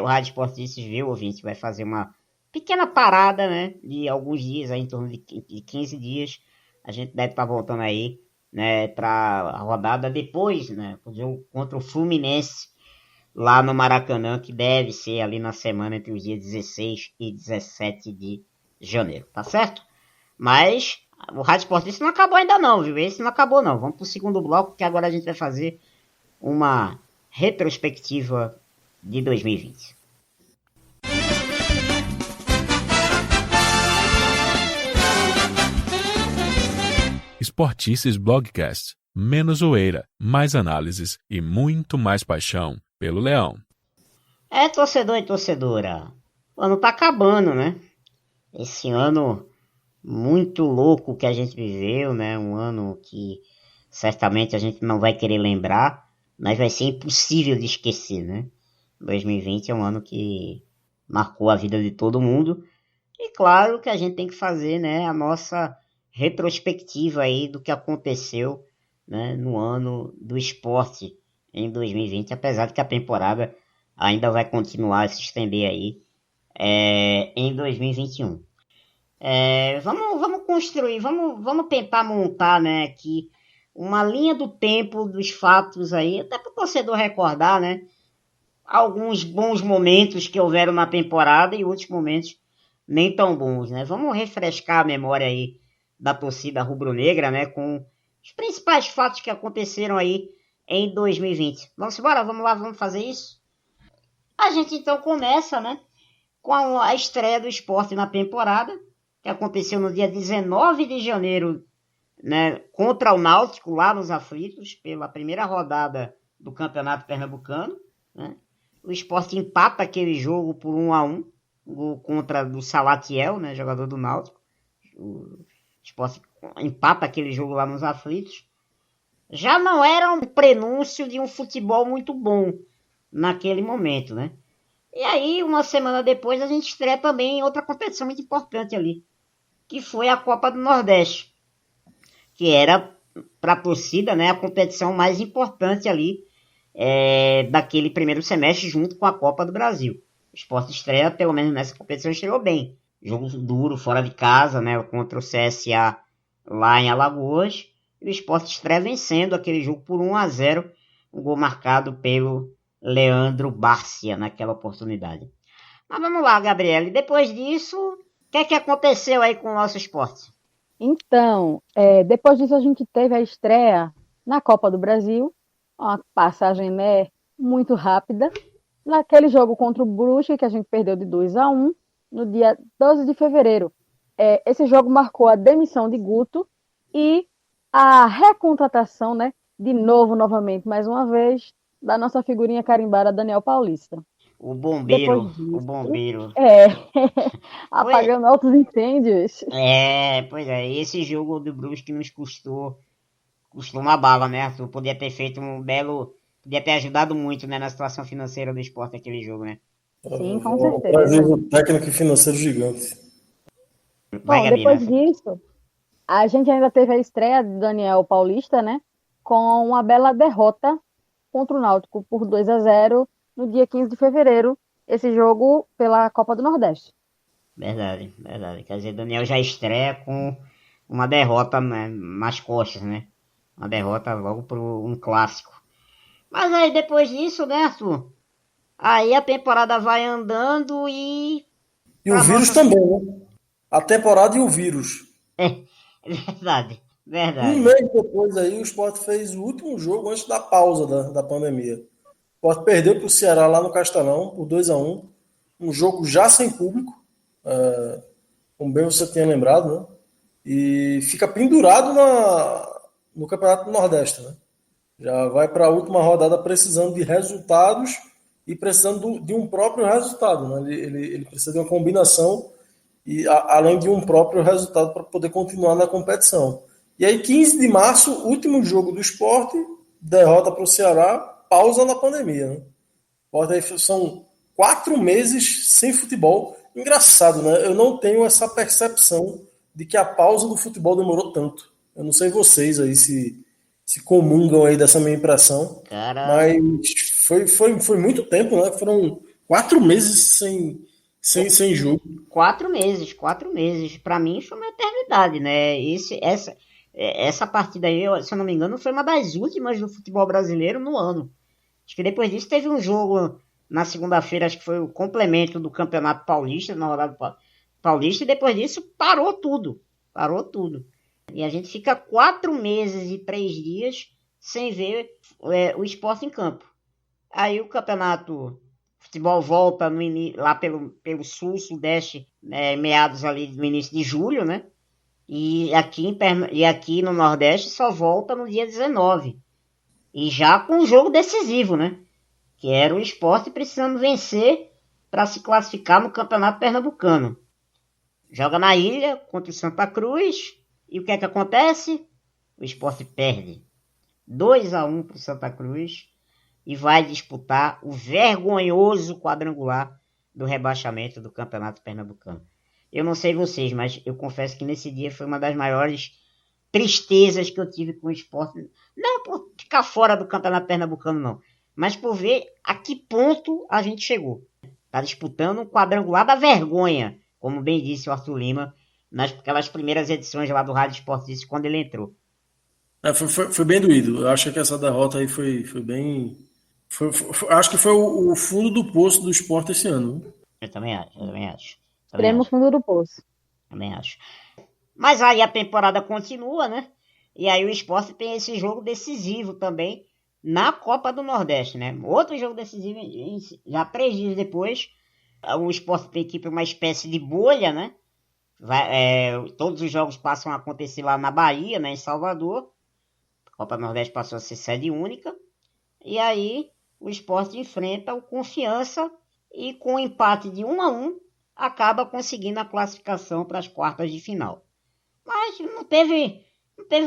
o Rádio Esportistas, viu, ouvinte, vai fazer uma pequena parada, né? De alguns dias, aí, em torno de 15 dias. A gente deve estar voltando aí, né? Para a rodada depois, né? Contra o Fluminense, lá no Maracanã, que deve ser ali na semana entre os dias 16 e 17 de janeiro, tá certo? Mas o Rádio Esportista não acabou ainda não, viu? Esse não acabou não. Vamos pro segundo bloco, que agora a gente vai fazer uma retrospectiva de 2020.
Esportices Blogcast. Menos zoeira, mais análises e muito mais paixão pelo Leão.
Torcedor e torcedora, o ano tá acabando, né? esse ano muito louco que a gente viveu, né? Um ano que certamente a gente não vai querer lembrar, mas vai ser impossível de esquecer, né? 2020 é um ano que marcou a vida de todo mundo. E claro que a gente tem que fazer, né, a nossa retrospectiva aí do que aconteceu, né, no ano do esporte em 2020, apesar de que a temporada ainda vai continuar a se estender aí em 2021. Vamos construir, vamos tentar montar, né, aqui uma linha do tempo dos fatos aí, até para o torcedor recordar, né, alguns bons momentos que houveram na temporada e outros momentos nem tão bons, né? Vamos refrescar a memória aí da torcida rubro-negra, né, com os principais fatos que aconteceram aí em 2020. Vamos embora, vamos lá, vamos fazer isso? A gente então começa, né, com a estreia do Sport na temporada, que aconteceu no dia 19 de janeiro, né, contra o Náutico, lá nos Aflitos, pela primeira rodada do Campeonato Pernambucano, né? O Sport empata aquele jogo por 1-1, gol contra do Salatiel, né, jogador do Náutico. O Sport empata aquele jogo lá nos Aflitos. Já não era um prenúncio de um futebol muito bom naquele momento, né? E aí, uma semana depois, a gente estreia também em outra competição muito importante ali, que foi a Copa do Nordeste, que era para a torcida, né, a competição mais importante ali daquele primeiro semestre, junto com a Copa do Brasil. O Sport estreia, pelo menos nessa competição, estreou bem. Jogo duro, fora de casa, né, contra o CSA lá em Alagoas. E o Sport estreia vencendo aquele jogo por 1-0, um gol marcado pelo Leandro Bárcia naquela oportunidade. Mas vamos lá, Gabriele. Depois disso, o que é que aconteceu aí com o nosso Sport?
Então, depois disso a gente teve a estreia na Copa do Brasil, uma passagem, né, muito rápida, naquele jogo contra o Brusque, que a gente perdeu de 2-1, no dia 12 de fevereiro. Esse jogo marcou a demissão de Guto e a recontratação, né, novamente, mais uma vez, da nossa figurinha carimbada Daniel Paulista.
O bombeiro,
disso,
o bombeiro.
Apagando altos incêndios.
Pois é, esse jogo do Brusque nos custou uma bala, né, Arthur? Podia ter feito podia ter ajudado muito, né, na situação financeira do Sport aquele jogo, né?
Sim, com certeza.
Brasil técnico e financeiro gigante.
Bom, depois disso, a gente ainda teve a estreia de Daniel Paulista, né, com uma bela derrota contra o Náutico por 2-0 no dia 15 de fevereiro, esse jogo pela Copa do Nordeste.
Verdade. Quer dizer, Daniel já estreia com uma derrota, né, nas costas, né? Uma derrota logo por um clássico. Mas aí depois disso, né, Arthur? Aí a temporada vai andando e...
E o vírus também, né? A temporada e o vírus.
Verdade.
Um mês depois aí, o Sport fez o último jogo antes da pausa da pandemia. O Sport perdeu para o Ceará lá no Castelão por 2-1. Um jogo já sem público. Como bem você tinha lembrado, né? E fica pendurado no Campeonato do Nordeste, né? Já vai para a última rodada precisando de resultados e precisando de um próprio resultado, né? Ele precisa de uma combinação e além de um próprio resultado para poder continuar na competição. E aí, 15 de março, último jogo do Sport, derrota para o Ceará, pausa na pandemia, né? Aí são 4 meses sem futebol. Engraçado, né? Eu não tenho essa percepção de que a pausa do futebol demorou tanto. Eu não sei vocês aí se comungam aí dessa minha impressão. Mas foi muito tempo, né? Foram 4 meses sem jogo.
4 meses. Pra mim foi uma eternidade, né? Essa partida aí, se eu não me engano, foi uma das últimas do futebol brasileiro no ano. Acho que depois disso teve um jogo na segunda-feira, acho que foi o complemento do Campeonato Paulista, na rodada Paulista, e depois disso parou tudo. E a gente fica 4 meses e 3 dias sem ver o Sport em campo. Aí o campeonato futebol volta lá pelo sul, sudeste, meados ali no início de julho, né? E aqui no Nordeste só volta no dia 19. E já com um jogo decisivo, né? Que era o Sport precisando vencer para se classificar no Campeonato Pernambucano. joga na ilha contra o Santa Cruz. E o que é que acontece? O Sport perde 2-1 para o Santa Cruz e vai disputar o vergonhoso quadrangular do rebaixamento do Campeonato Pernambucano. Eu não sei vocês, mas eu confesso que nesse dia foi uma das maiores tristezas que eu tive com o Sport. Não por ficar fora do Campeonato Pernambucano, não, mas por ver a que ponto a gente chegou. Está disputando um quadrangular da vergonha, como bem disse o Arthur Lima, naquelas primeiras edições lá do Rádio Esportista, quando ele entrou.
Foi bem doído. Eu acho que essa derrota aí foi bem... acho que foi o fundo do poço do Sport esse ano.
Eu também acho.
Extremo fundo do poço.
Também acho. Mas aí a temporada continua, né? E aí o Sport tem esse jogo decisivo também na Copa do Nordeste, né? Outro jogo decisivo, já 3 dias depois, o Sport tem que ir para uma espécie de bolha, né? Todos os jogos passam a acontecer lá na Bahia, né? Em Salvador. A Copa do Nordeste passou a ser sede única. E aí o Sport enfrenta o Confiança e com um empate de 1-1 acaba conseguindo a classificação para as quartas de final. Mas não teve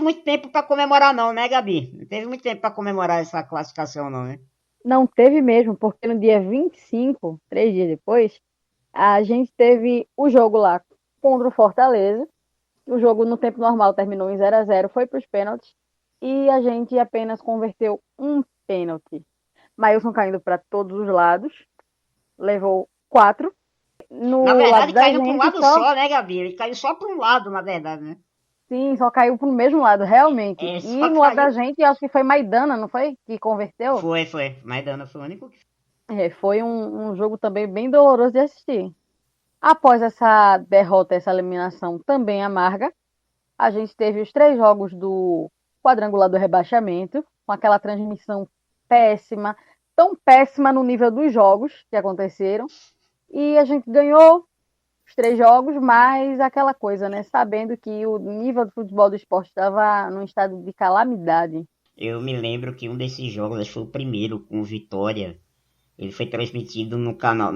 muito tempo para comemorar não, né, Gabi? Não teve muito tempo para comemorar essa classificação não, né?
Não teve mesmo, porque no dia 25, 3 dias depois, a gente teve o jogo lá contra o Fortaleza. O jogo no tempo normal terminou em 0-0, foi para os pênaltis. E a gente apenas converteu um pênalti. Maílson caindo para todos os lados. Levou 4.
Na verdade, caiu para um lado só, né, Gabi? Ele caiu só para um lado, na verdade, né?
Sim, só caiu para o mesmo lado, realmente. E no lado da gente, acho que foi Maidana, não foi? Que converteu?
Foi. Maidana foi o único que...
Foi um jogo também bem doloroso de assistir. Após essa derrota, essa eliminação também amarga, a gente teve os 3 jogos do quadrangular do rebaixamento, com aquela transmissão péssima, tão péssima no nível dos jogos que aconteceram. E a gente ganhou os 3 jogos, mas aquela coisa, né? Sabendo que o nível do futebol do Sport estava num estado de calamidade.
Eu me lembro que um desses jogos, acho que foi o primeiro, com Vitória, ele foi transmitido no canal,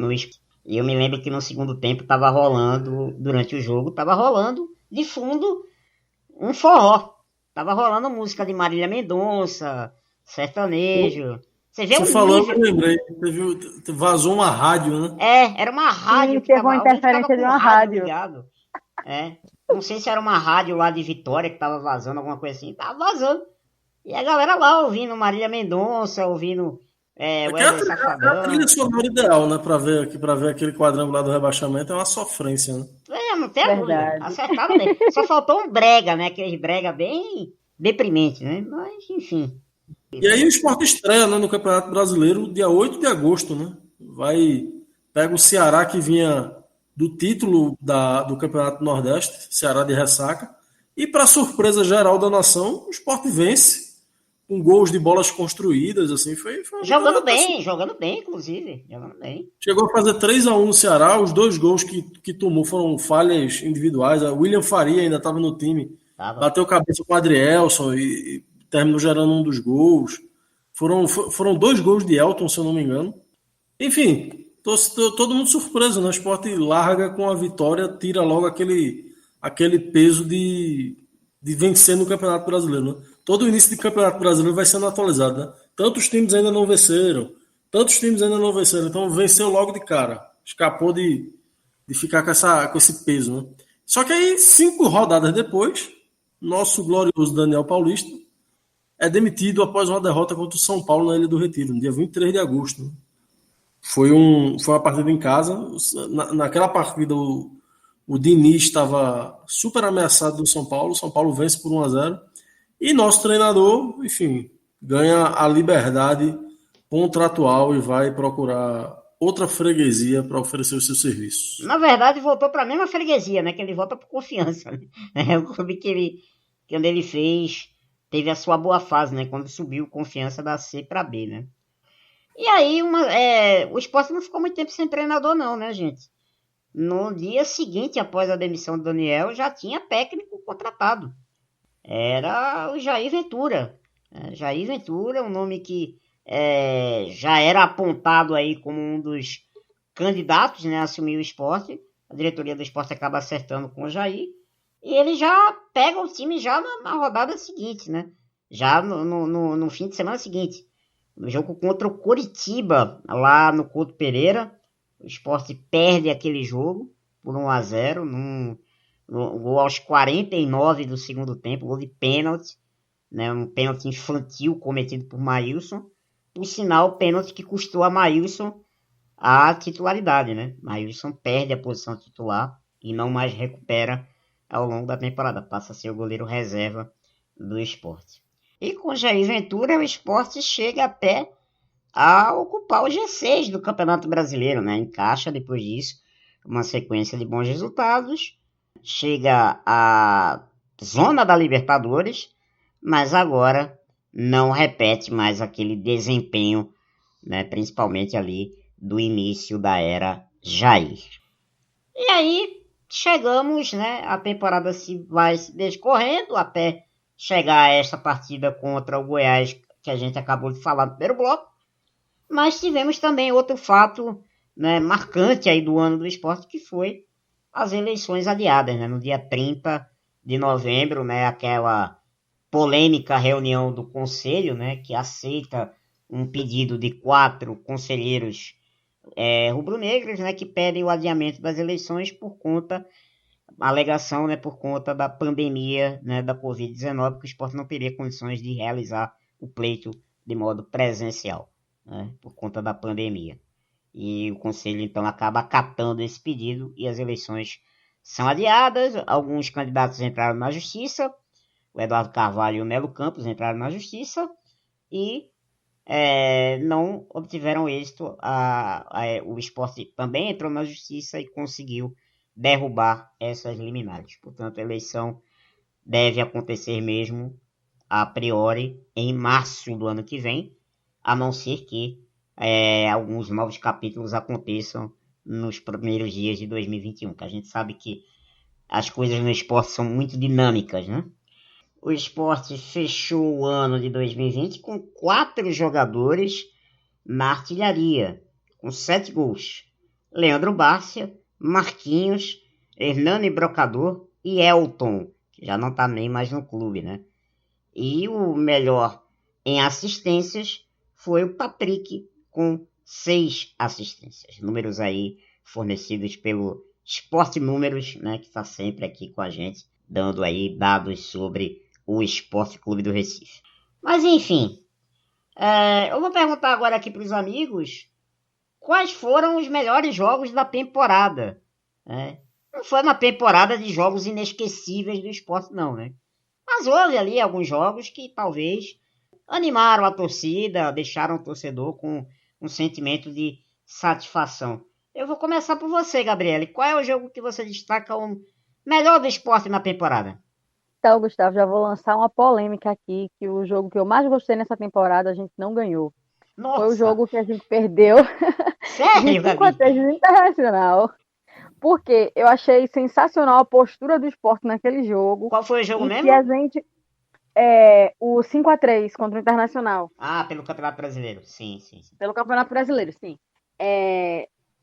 e eu me lembro que no segundo tempo estava rolando, durante o jogo, estava rolando de fundo um forró. Tava rolando música de Marília Mendonça, sertanejo.
Você falou, eu lembrei. Vazou uma rádio, né?
Era uma rádio.
Sim, teve uma interferência de uma rádio.
Não sei se era uma rádio lá de Vitória que tava vazando, alguma coisa assim. Tava vazando. E a galera lá ouvindo Marília Mendonça, ouvindo o Wesley Safadão.
A trilha sonora ideal, né? Pra ver aquele quadrangular do rebaixamento é uma sofrência, né?
Não tem dúvida. Acertaram bem. Só faltou um brega, né? Aquele brega bem deprimente, né? Mas, enfim.
E aí o Sport estreia, né, no Campeonato Brasileiro, dia 8 de agosto, né? Pega o Ceará, que vinha do título do Campeonato Nordeste, Ceará de ressaca, e para surpresa geral da nação, o Sport vence com gols de bolas construídas, assim, foi
jogando bem, inclusive, jogando bem.
Chegou a fazer 3-1 no Ceará, os 2 gols que tomou foram falhas individuais, a William Faria ainda estava no time, bateu cabeça com o Adrielson e terminou gerando um dos gols, foram 2 gols de Elton, se eu não me engano. Enfim, todo mundo surpreso, né? O Sport larga com a vitória, tira logo aquele peso de vencer no Campeonato Brasileiro, né? Todo o início de Campeonato Brasileiro vai sendo atualizado, né? Tantos times ainda não venceram, então venceu logo de cara, escapou de ficar com esse peso, né? Só que aí, 5 rodadas depois, nosso glorioso Daniel Paulista é demitido após uma derrota contra o São Paulo na Ilha do Retiro, no dia 23 de agosto, né? Foi uma partida em casa. Naquela partida o Diniz estava super ameaçado do São Paulo. O São Paulo vence por 1-0. E nosso treinador, enfim, ganha a liberdade contratual e vai procurar outra freguesia para oferecer os seus serviços.
Na verdade, voltou para a mesma freguesia, né? Que ele volta por Confiança. Né? É o clube que quando ele teve a sua boa fase, né? Quando subiu Confiança da C para B, né? E aí, o Sport não ficou muito tempo sem treinador, não, né, gente? No dia seguinte, após a demissão do Daniel, já tinha técnico contratado. Era o Jair Ventura. Jair Ventura, um nome que já era apontado aí como um dos candidatos, né, a assumir o Sport. a diretoria do Sport acaba acertando com o Jair, e ele já pega o time já na rodada seguinte, né? Já no fim de semana seguinte. No jogo contra o Coritiba, lá no Couto Pereira, o Sport perde aquele jogo por 1-0, no gol aos 49 do segundo tempo, gol de pênalti, né? Um pênalti infantil cometido por Maílson. Por sinal, pênalti que custou a Maílson a titularidade, né? Maílson perde a posição titular e não mais recupera ao longo da temporada. Passa a ser o goleiro reserva do Sport. E com Jair Ventura, o Sport chega até a ocupar o G6 do Campeonato Brasileiro, né? Encaixa depois disso uma sequência de bons resultados. Chega à zona da Libertadores, mas agora não repete mais aquele desempenho, né, principalmente ali do início da era Jair. E aí chegamos, né, a temporada vai se descorrendo até chegar a esta partida contra o Goiás, que a gente acabou de falar no primeiro bloco, mas tivemos também outro fato, né, marcante aí do ano do Sport, que foi as eleições adiadas, né, no dia 30 de novembro, né, aquela polêmica reunião do Conselho, né, que aceita um pedido de 4 conselheiros rubro-negros, né, que pedem o adiamento das eleições por conta, a alegação, né, por conta da pandemia, né, da Covid-19, que o Sport não teria condições de realizar o pleito de modo presencial, né, por conta da pandemia. E o Conselho, então, acaba acatando esse pedido e as eleições são adiadas. Alguns candidatos entraram na Justiça, o Eduardo Carvalho e o Melo Campos entraram na Justiça e não obtiveram êxito. O Sport também entrou na Justiça e conseguiu derrubar essas liminares. Portanto, a eleição deve acontecer mesmo, a priori, em março do ano que vem, a não ser que alguns novos capítulos aconteçam nos primeiros dias de 2021, que a gente sabe que as coisas no esporte são muito dinâmicas, né? O Sport fechou o ano de 2020 com 4 jogadores na artilharia, com 7 gols. Leandro Bárcia, Marquinhos, Hernani Brocador e Elton, que já não está nem mais no clube, né? E o melhor em assistências foi o Patrick, com 6 assistências. Números aí fornecidos pelo Sport Números, né, que está sempre aqui com a gente, dando aí dados sobre o Sport Clube do Recife. Mas enfim, eu vou perguntar agora aqui para os amigos quais foram os melhores jogos da temporada. Não foi uma temporada de jogos inesquecíveis do Sport, não, né? Mas houve ali alguns jogos que talvez animaram a torcida, deixaram o torcedor com um sentimento de satisfação. Eu vou começar por você, Gabriele. Qual é o jogo que você destaca o melhor do Sport na temporada?
Então, Gustavo, já vou lançar uma polêmica aqui, que o jogo que eu mais gostei nessa temporada a gente não ganhou.
Nossa.
Foi o jogo que a gente perdeu
Sério,
de 5-3 no Internacional. Porque eu achei sensacional a postura do Sport naquele jogo.
Qual foi o jogo mesmo?
Que a gente... o 5-3 contra o Internacional.
Ah, pelo Campeonato Brasileiro. Sim.
Pelo Campeonato Brasileiro, sim.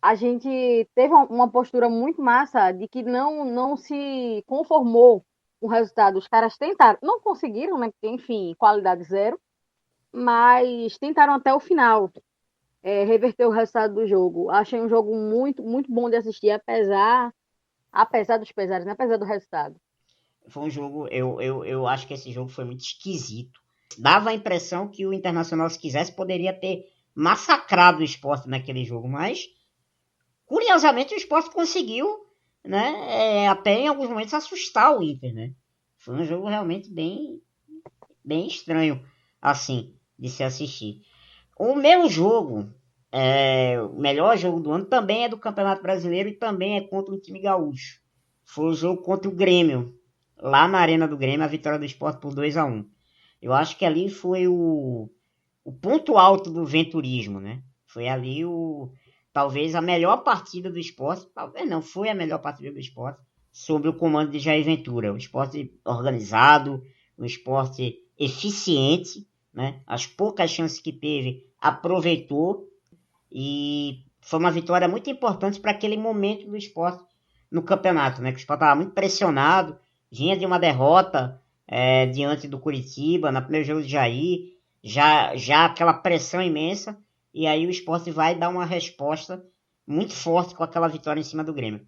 A gente teve uma postura muito massa de que não se conformou com o resultado. Os caras tentaram, não conseguiram, né? Porque, enfim, qualidade zero, mas tentaram até o final reverter o resultado do jogo. Achei um jogo muito, muito bom de assistir, apesar dos pesares, né? Apesar do resultado.
Foi um jogo, eu acho que esse jogo foi muito esquisito. Dava a impressão que o Internacional, se quisesse, poderia ter massacrado o Sport naquele jogo, mas curiosamente o Sport conseguiu, né, até em alguns momentos assustar o Inter, né? Foi um jogo realmente bem estranho, assim, de se assistir. O meu jogo, o melhor jogo do ano, também é do Campeonato Brasileiro e também é contra um time gaúcho. Foi o jogo contra o Grêmio, lá na Arena do Grêmio, a vitória do Sport por 2-1. Eu acho que ali foi o ponto alto do venturismo, né? Foi ali talvez a melhor partida do Sport, talvez não, foi a melhor partida do Sport, sob o comando de Jair Ventura. O Sport organizado, o Sport eficiente, né? As poucas chances que teve, aproveitou, e foi uma vitória muito importante para aquele momento do Sport no campeonato, né? Que o Sport estava muito pressionado, vinha de uma derrota diante do Curitiba, no primeiro jogo de Jair, já aquela pressão imensa, e aí o Sport vai dar uma resposta muito forte com aquela vitória em cima do Grêmio.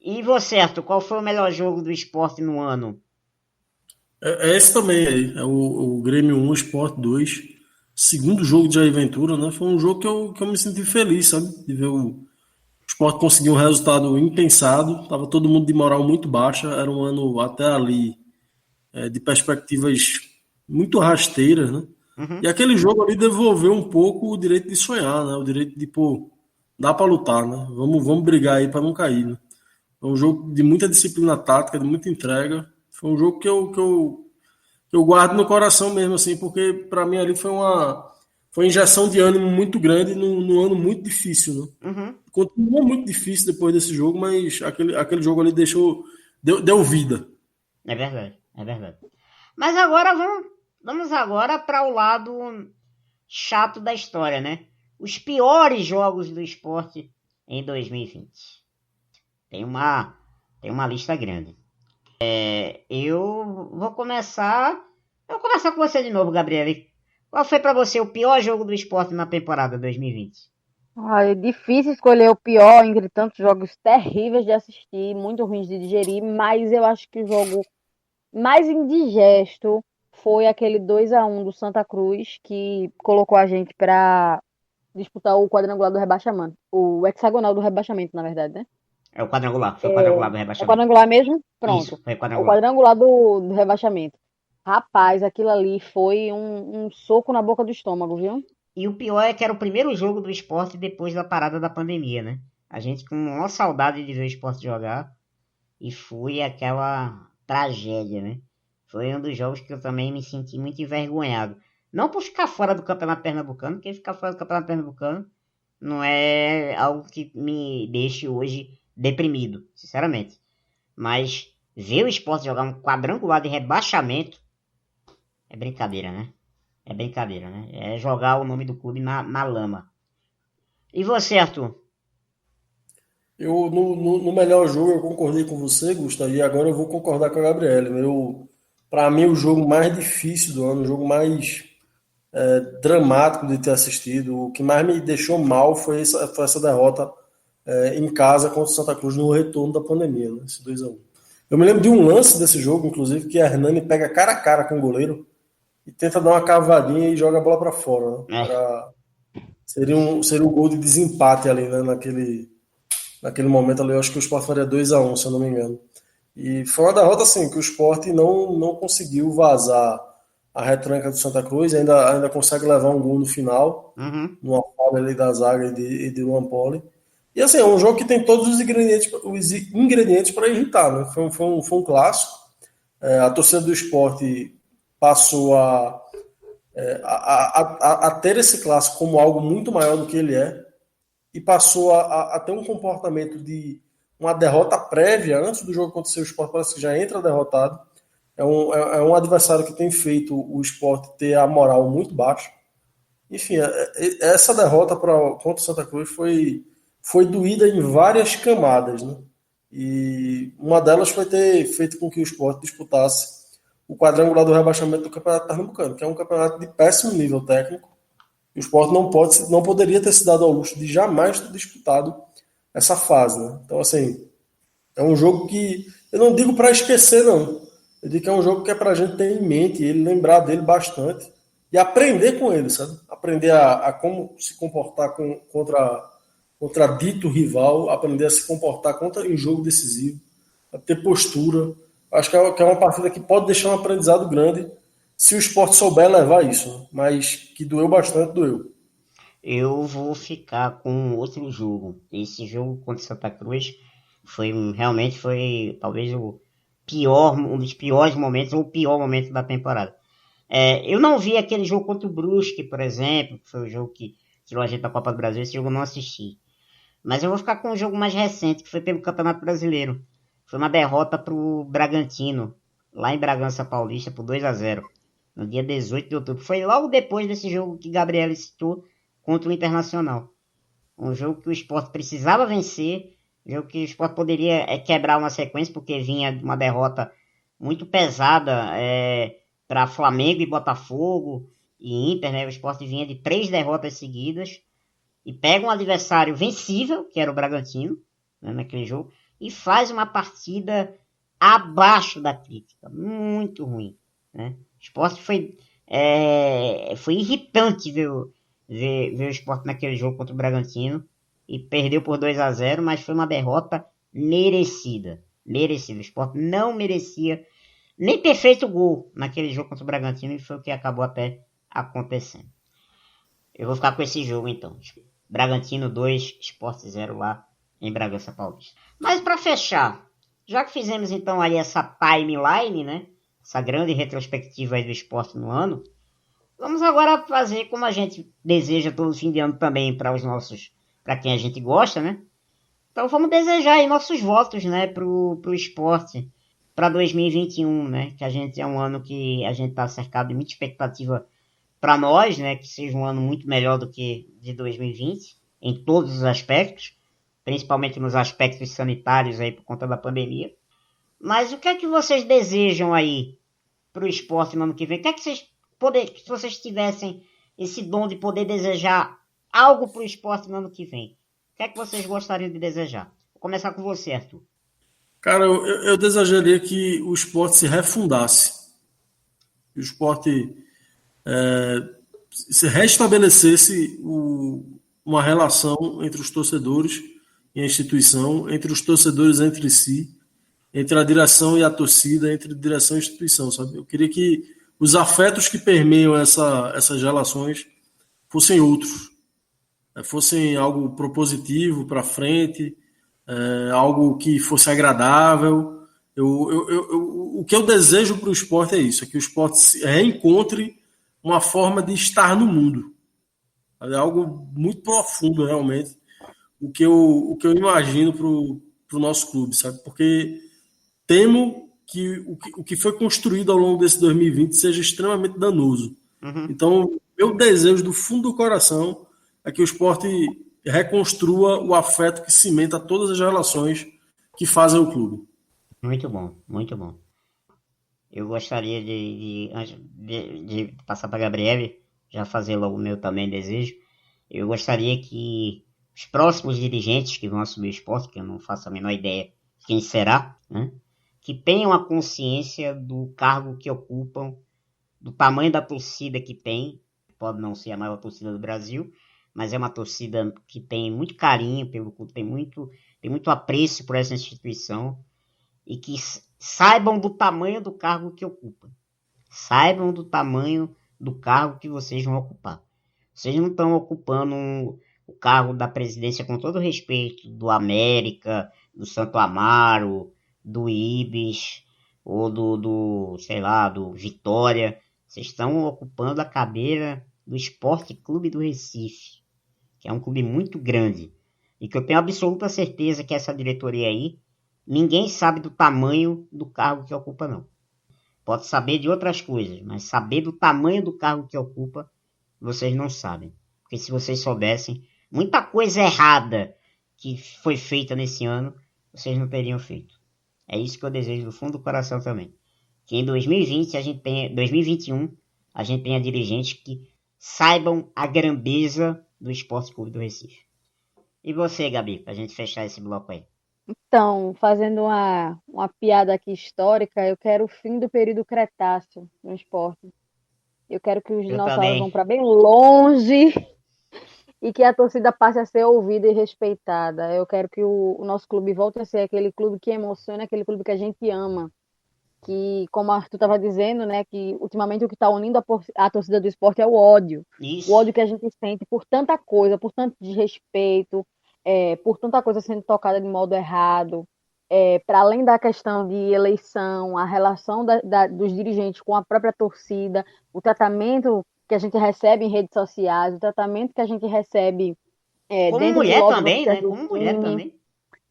E você, Arthur, qual foi o melhor jogo do Sport no ano?
É esse também aí, é o Grêmio 1, Sport 2, segundo jogo de Jair Ventura, né? Foi um jogo que eu me senti feliz, sabe? De ver o Sport conseguir um resultado impensado, tava todo mundo de moral muito baixa, era um ano até ali de perspectivas muito rasteiras, né?
Uhum.
E aquele jogo ali devolveu um pouco o direito de sonhar, né? O direito de, pô, dá pra lutar, né? Vamos brigar aí pra não cair, né? Foi um jogo de muita disciplina tática, de muita entrega. Foi um jogo que eu guardo no coração mesmo, assim, porque para mim ali foi uma injeção de ânimo muito grande num ano muito difícil, né?
Uhum.
Continuou muito difícil depois desse jogo, mas aquele jogo ali deu vida.
É verdade, é verdade. Mas agora vamos agora para o lado chato da história, né? Os piores jogos do esporte em 2020. Tem uma lista grande. Eu vou começar com você de novo, Gabriel. Qual foi para você o pior jogo do esporte na temporada 2020?
É difícil escolher o pior entre tantos jogos terríveis de assistir, muito ruins de digerir, mas eu acho que o jogo mais indigesto foi aquele 2-1 do Santa Cruz, que colocou a gente para disputar o quadrangular do rebaixamento. O hexagonal do rebaixamento, na verdade, né?
É o quadrangular, foi o quadrangular do
É o
rebaixamento.
quadrangular mesmo?
Isso,
Pronto.
foi o
É o
quadrangular.
quadrangular do rebaixamento. Rapaz, aquilo ali foi um soco na boca do estômago, viu?
E o pior é que era o primeiro jogo do esporte depois da parada da pandemia, né? A gente com uma saudade de ver o esporte jogar e foi aquela tragédia, né? Foi um dos jogos que eu também me senti muito envergonhado. Não por ficar fora do Campeonato Pernambucano, porque ficar fora do Campeonato Pernambucano não é algo que me deixe hoje deprimido, sinceramente. Mas ver o esporte jogar um quadrangular de rebaixamento é brincadeira, né? É brincadeira, né? É jogar o nome do clube na lama. E você, Arthur?
No melhor jogo eu concordei com você, Gustavo, e agora eu vou concordar com a Gabriela. Para mim, o jogo mais difícil do ano, o jogo mais dramático de ter assistido, o que mais me deixou mal foi essa derrota em casa contra o Santa Cruz no retorno da pandemia, né? Esse 2-1. Eu me lembro de um lance desse jogo, inclusive, que a Hernani pega cara a cara com o goleiro e tenta dar uma cavadinha e joga a bola para fora, né? Seria um gol de desempate ali, né? Naquele momento ali, eu acho que o Sport faria 2-1, se eu não me engano. E foi uma derrota assim, que o Sport não conseguiu vazar a retranca do Santa Cruz, ainda consegue levar um gol no final, numa falha ali da zaga e de Luan Poli. E assim, é um jogo que tem todos os ingredientes para irritar, né? Foi um clássico. A torcida do Sport passou a ter esse clássico como algo muito maior do que ele é, e passou a ter um comportamento de uma derrota prévia antes do jogo acontecer. O Sport parece que já entra derrotado. É um adversário que tem feito o Sport ter a moral muito baixa. Enfim, essa derrota contra o Santa Cruz foi doída em várias camadas, né? E uma delas foi ter feito com que o Sport disputasse o quadrangular do rebaixamento do Campeonato Pernambucano, que é um campeonato de péssimo nível técnico. O Sport não poderia ter se dado ao luxo de jamais ter disputado essa fase, né? Então, assim, é um jogo que eu não digo para esquecer, não. Eu digo que é um jogo que é para a gente ter em mente, ele lembrar dele bastante e aprender com ele, sabe? Aprender a como se comportar contra dito rival, aprender a se comportar em jogo decisivo, a ter postura. Acho que é uma partida que pode deixar um aprendizado grande se o Sport souber levar isso, né? Mas que doeu bastante, doeu.
Eu vou ficar com outro jogo. Esse jogo contra Santa Cruz realmente foi talvez um dos piores momentos, ou o pior momento da temporada. Eu não vi aquele jogo contra o Brusque, por exemplo, que foi o jogo que tirou a gente da Copa do Brasil. Esse jogo eu não assisti. Mas eu vou ficar com um jogo mais recente, que foi pelo Campeonato Brasileiro. Foi uma derrota pro Bragantino, lá em Bragança Paulista, por 2-0, no dia 18 de outubro. Foi logo depois desse jogo que Gabriel citou, contra o Internacional. Um jogo que o Sport precisava vencer, Jogo que o Sport poderia quebrar uma sequência, porque vinha de uma derrota muito pesada para Flamengo e Botafogo e Inter, né? O Sport vinha de 3 derrotas seguidas e pega um adversário vencível, que era o Bragantino, né, naquele jogo, e faz uma partida abaixo da crítica, muito ruim, né? O Sport foi irritante ver o Sport naquele jogo contra o Bragantino e perdeu por 2-0, mas foi uma derrota merecida. Merecida. O Sport não merecia nem ter feito gol naquele jogo contra o Bragantino e foi o que acabou até acontecendo. Eu vou ficar com esse jogo então. Bragantino 2, Sport 0 lá em Bragança Paulista. Mas para fechar, já que fizemos então aí essa timeline, né? Essa grande retrospectiva aí do Sport no ano, vamos agora fazer como a gente deseja todo fim de ano também para quem a gente gosta, né? Então vamos desejar aí nossos votos, né, pro Sport para 2021, né? Que a gente é um ano que a gente está cercado de muita expectativa para nós, né? Que seja um ano muito melhor do que de 2020 em todos os aspectos, principalmente nos aspectos sanitários aí por conta da pandemia. Mas o que é que vocês desejam aí pro Sport no ano que vem? O que é que se vocês tivessem esse dom de poder desejar algo pro Sport no ano que vem, o que é que vocês gostariam de desejar? Vou começar com você, Arthur.
Cara, eu desejaria que o Sport se refundasse. Que o Sport se restabelecesse uma relação entre os torcedores e a instituição, entre os torcedores entre si, entre a direção e a torcida, entre a direção e a instituição, sabe? Eu queria que os afetos que permeiam essas relações fossem outros, fossem algo propositivo para frente, algo que fosse agradável. O que eu desejo para o esporte é isso, é que o esporte reencontre uma forma de estar no mundo. É algo muito profundo, realmente, o que eu imagino para o nosso clube, sabe? Porque temo que o que foi construído ao longo desse 2020 seja extremamente danoso.
Uhum.
Então, meu desejo do fundo do coração é que o esporte reconstrua o afeto que cimenta todas as relações que fazem o clube.
Muito bom, muito bom. Eu gostaria antes de passar para a Gabriele, já fazer logo o meu também desejo. Eu gostaria que os próximos dirigentes que vão assumir o esporte, que eu não faço a menor ideia quem será, né, que tenham a consciência do cargo que ocupam, do tamanho da torcida que tem. Pode não ser a maior torcida do Brasil, mas é uma torcida que tem muito carinho pelo clube, tem muito apreço por essa instituição, e que saibam do tamanho do cargo que ocupam. Saibam do tamanho do cargo que vocês vão ocupar. Vocês não estão ocupando o cargo da presidência, com todo respeito, do América, do Santo Amaro, do Ibis, ou do Vitória. Vocês estão ocupando a cadeira do Esporte Clube do Recife, que é um clube muito grande, e que eu tenho absoluta certeza que essa diretoria aí, ninguém sabe do tamanho do cargo que ocupa, não. Pode saber de outras coisas, mas saber do tamanho do cargo que ocupa, vocês não sabem. Porque se vocês soubessem, muita coisa errada que foi feita nesse ano, vocês não teriam feito. É isso que eu desejo do fundo do coração também. Que em 2021, a gente tenha dirigentes que saibam a grandeza do Esporte Clube do Recife. E você, Gabi, pra gente fechar esse bloco aí?
Então, fazendo uma piada aqui histórica, eu quero o fim do período Cretáceo no esporte. Eu quero que os dinossauros vão para bem longe e que a torcida passe a ser ouvida e respeitada. Eu quero que o nosso clube volte a ser aquele clube que emociona, aquele clube que a gente ama. Que, como o Arthur estava dizendo, né, que ultimamente o que está unindo a torcida do esporte é o ódio.
Isso.
O ódio que a gente sente por tanta coisa, por tanto desrespeito, por tanta coisa sendo tocada de modo errado, para além da questão de eleição, a relação dos dirigentes com a própria torcida, o tratamento que a gente recebe em redes sociais, o tratamento que a gente recebe
como
dentro
mulher
de
também, né? Como mulher também.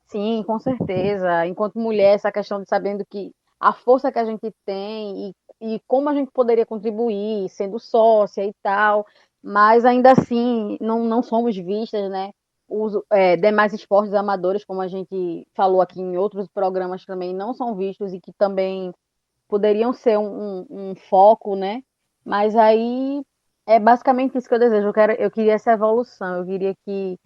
Sim, com certeza. Enquanto mulher, essa questão de sabendo que a força que a gente tem e como a gente poderia contribuir, sendo sócia e tal, mas ainda assim não somos vistas, né? os demais esportes amadores, como a gente falou aqui em outros programas também, não são vistos e que também poderiam ser um foco, né? Mas aí é basicamente isso que eu desejo. Eu queria essa evolução, eu queria que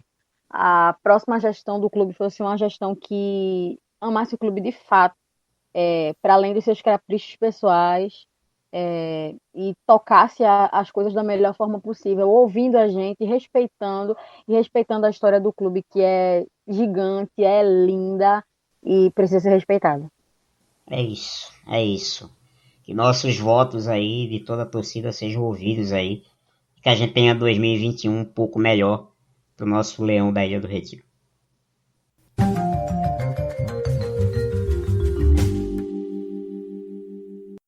a próxima gestão do clube fosse uma gestão que amasse o clube de fato, para além dos seus caprichos pessoais, e tocasse as coisas da melhor forma possível, ouvindo a gente, respeitando a história do clube, que é gigante, é linda e precisa ser respeitada.
É isso, é isso. Que nossos votos aí, de toda a torcida, sejam ouvidos aí. Que a gente tenha 2021 um pouco melhor pro nosso Leão da Ilha do Retiro.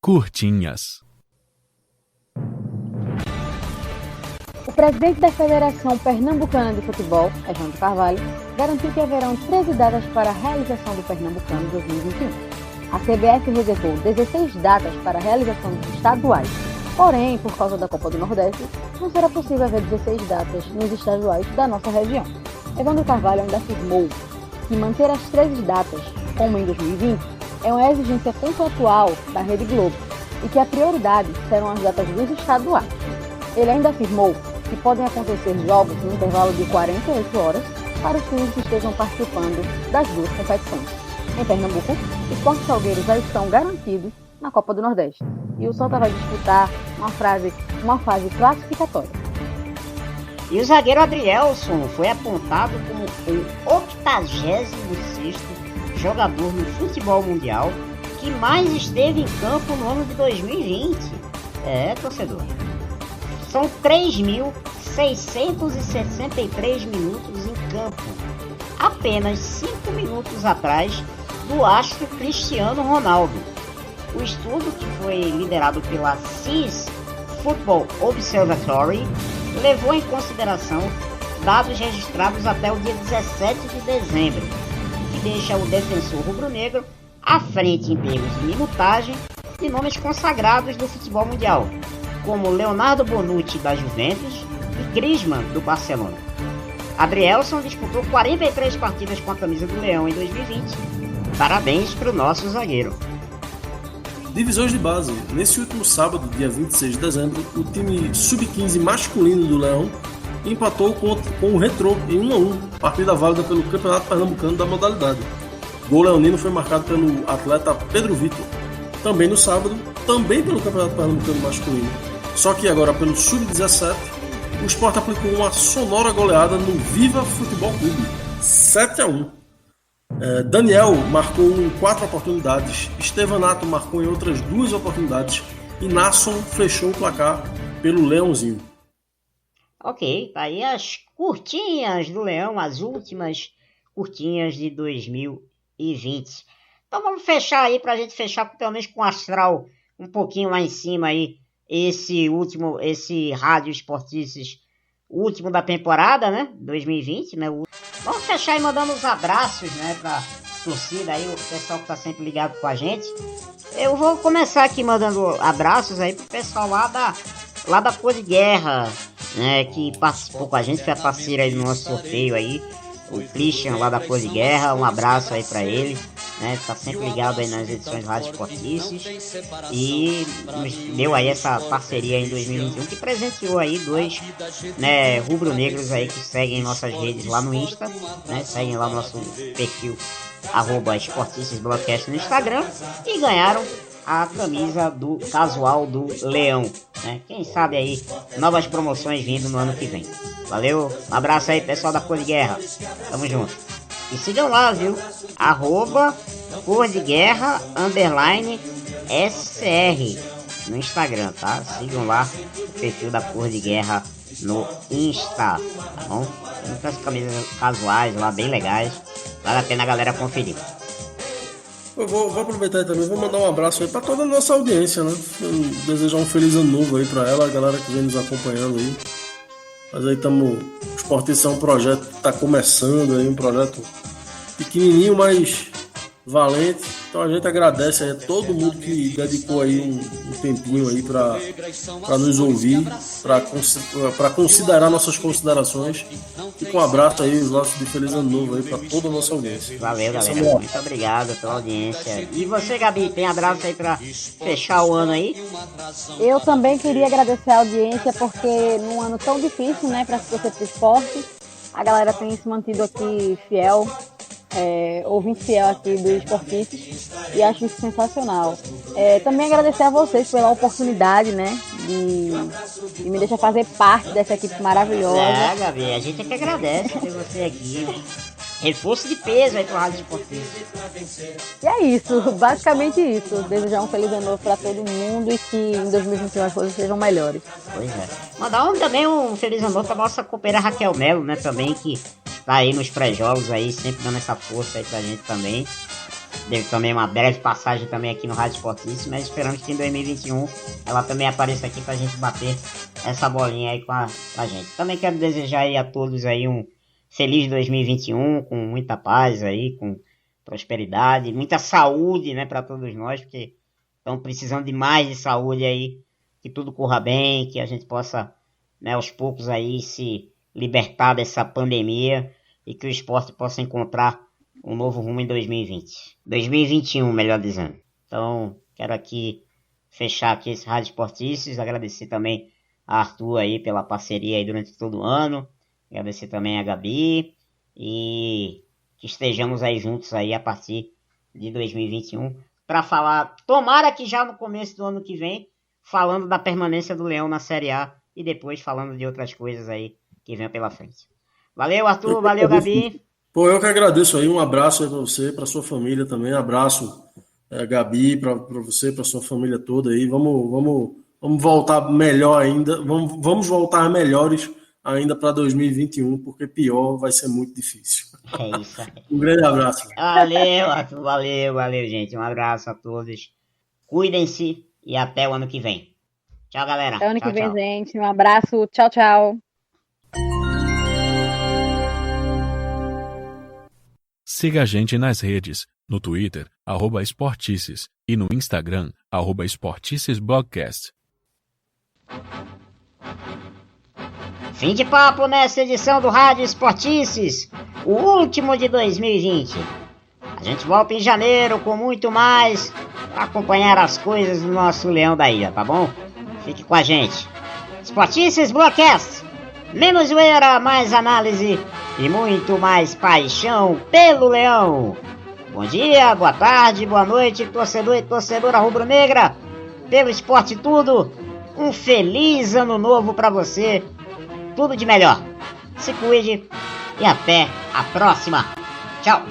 Curtinhas.
O presidente da Federação Pernambucana de Futebol, João de Carvalho, garantiu que haverão 13 datas para a realização do Pernambucano 2021. A CBF reservou 16 datas para a realização dos estaduais. Porém, por causa da Copa do Nordeste, não será possível haver 16 datas nos estaduais da nossa região. Evandro Carvalho ainda afirmou que manter as 13 datas, como em 2020, é uma exigência contratual da Rede Globo e que a prioridade serão as datas dos estaduais. Ele ainda afirmou que podem acontecer jogos no intervalo de 48 horas para os times que estejam participando das duas competições. Em Pernambuco, os Sport Salgueiros já estão garantidos na Copa do Nordeste e o Salta vai disputar uma fase classificatória.
E o zagueiro Adrielson foi apontado como o 86º jogador no futebol mundial que mais esteve em campo no ano de 2020. Torcedor. São 3.663 minutos em campo. Apenas 5 minutos atrás do astro Cristiano Ronaldo. O estudo, que foi liderado pela CIS Football Observatory, levou em consideração dados registrados até o dia 17 de dezembro, que deixa o defensor rubro-negro à frente em termos de minutagem de nomes consagrados do futebol mundial, como Leonardo Bonucci da Juventus e Griezmann do Barcelona. Adrielson disputou 43 partidas com a camisa do Leão em 2020. Parabéns para o nosso zagueiro.
Divisões de base. Nesse último sábado, dia 26 de dezembro, o time sub-15 masculino do Leão empatou com o Retrô em 1-1, partida válida pelo Campeonato Pernambucano da modalidade. O gol leonino foi marcado pelo atleta Pedro Vitor. Também no sábado, também pelo Campeonato Pernambucano masculino, só que agora pelo sub-17, o Sport aplicou uma sonora goleada no Viva Futebol Clube, 7-1. Daniel marcou em 4 oportunidades, Estevanato marcou em outras 2 oportunidades e Nasson fechou o placar pelo Leãozinho.
Ok, tá aí as curtinhas do Leão, as últimas curtinhas de 2020. Então vamos fechar aí, pra gente fechar pelo menos com o astral um pouquinho lá em cima aí, esse Rádio Esportices, o último da temporada, né, 2020, né. Vamos fechar aí mandando os abraços, né, pra torcida aí, o pessoal que tá sempre ligado com a gente. Eu vou começar aqui mandando abraços aí pro pessoal lá da Pô de Guerra, né, que participou com a gente, foi a parceira aí do nosso sorteio aí, o Christian lá da Pô de Guerra, um abraço aí pra ele, né, tá sempre ligado aí nas edições Rádio Esportices e deu aí essa parceria em 2021 que presenteou aí 2, né, rubro-negros aí que seguem nossas redes lá no Insta, né, seguem lá o nosso perfil @esporticesblogcast no Instagram e ganharam a camisa do casual do Leão, né? Quem sabe aí novas promoções vindo no ano que vem. Valeu, um abraço aí pessoal da Cor de Guerra, tamo junto. E sigam lá, viu? @CorDeGuerra_SCR no Instagram, tá? Sigam lá o perfil da Cor de Guerra no Insta, tá bom? Tem muitas camisas casuais lá, bem legais. Vale a pena a galera conferir.
Eu vou aproveitar aí também, vou mandar um abraço aí pra toda a nossa audiência, né? Desejar um feliz ano novo aí pra ela, a galera que vem nos acompanhando aí. Mas aí estamos. O Esportices é um projeto que tá começando aí, um projeto pequenininho, mas valente. Então Então a gente agradece aí a todo mundo que dedicou aí um tempinho aí para nos ouvir, para considerar nossas considerações. E com um abraço aí, os nossos de Feliz Ano Novo aí para toda a nossa audiência.
Valeu, galera. Muito obrigado pela audiência. E você, Gabi, tem abraço aí para fechar o ano aí?
Eu também queria agradecer a audiência, porque num ano tão difícil, né, para você pro esporte, a galera tem se mantido aqui fiel, ouvinte fiel aqui do Esportistas, e acho isso sensacional. Também agradecer a vocês pela oportunidade, né, de me deixar fazer parte dessa equipe maravilhosa.
Gabi, a gente é que agradece ter você aqui. Reforço de peso aí pro Rádio Esportista.
E é isso, basicamente isso. Desejar um feliz ano novo pra todo mundo e que em 2021 as coisas sejam melhores.
Pois é. Mandar também um feliz ano novo pra nossa companheira Raquel Melo, né, também, que tá aí nos pré-jogos aí, sempre dando essa força aí pra gente também. Teve também uma breve passagem também aqui no Rádio Esportista, mas esperamos que em 2021 ela também apareça aqui pra gente bater essa bolinha aí com a gente. Também quero desejar aí a todos aí um feliz 2021, com muita paz aí, com prosperidade, muita saúde, né, para todos nós, porque estamos precisando de mais de saúde aí, que tudo corra bem, que a gente possa, né, aos poucos aí se libertar dessa pandemia e que o esporte possa encontrar um novo rumo em 2021, melhor dizendo. Então, quero aqui fechar aqui esse Rádio Esportistas, agradecer também a Arthur aí pela parceria aí durante todo o ano. Agradecer também a Gabi e que estejamos aí juntos aí a partir de 2021 para falar, tomara que já no começo do ano que vem, falando da permanência do Leão na Série A e depois falando de outras coisas aí que venham pela frente. Valeu, Arthur, valeu, Gabi.
Pô, eu que agradeço aí, um abraço aí para você, para sua família também, abraço, Gabi, para você, para sua família toda aí, vamos voltar melhor ainda, vamos voltar melhores ainda para 2021, porque pior vai ser muito difícil.
É isso aí.
Um grande abraço.
Valeu, Arthur, valeu, gente. Um abraço a todos. Cuidem-se e até o ano que vem. Tchau, galera.
Até o ano que vem, gente. Um abraço. Tchau, tchau.
Siga a gente nas redes, no Twitter, @Esportices, e no Instagram, @EsporticesBlogcast.
Fim de papo nessa edição do Rádio Esportices, o último de 2020. A gente volta em janeiro com muito mais para acompanhar as coisas do nosso Leão da Ilha, tá bom? Fique com a gente. Esportices Blogcast. Menos zoeira, mais análise e muito mais paixão pelo Leão. Bom dia, boa tarde, boa noite, torcedor e torcedora rubro-negra. Pelo esporte tudo, um feliz ano novo para você. Tudo de melhor. Se cuide e até a próxima. Tchau.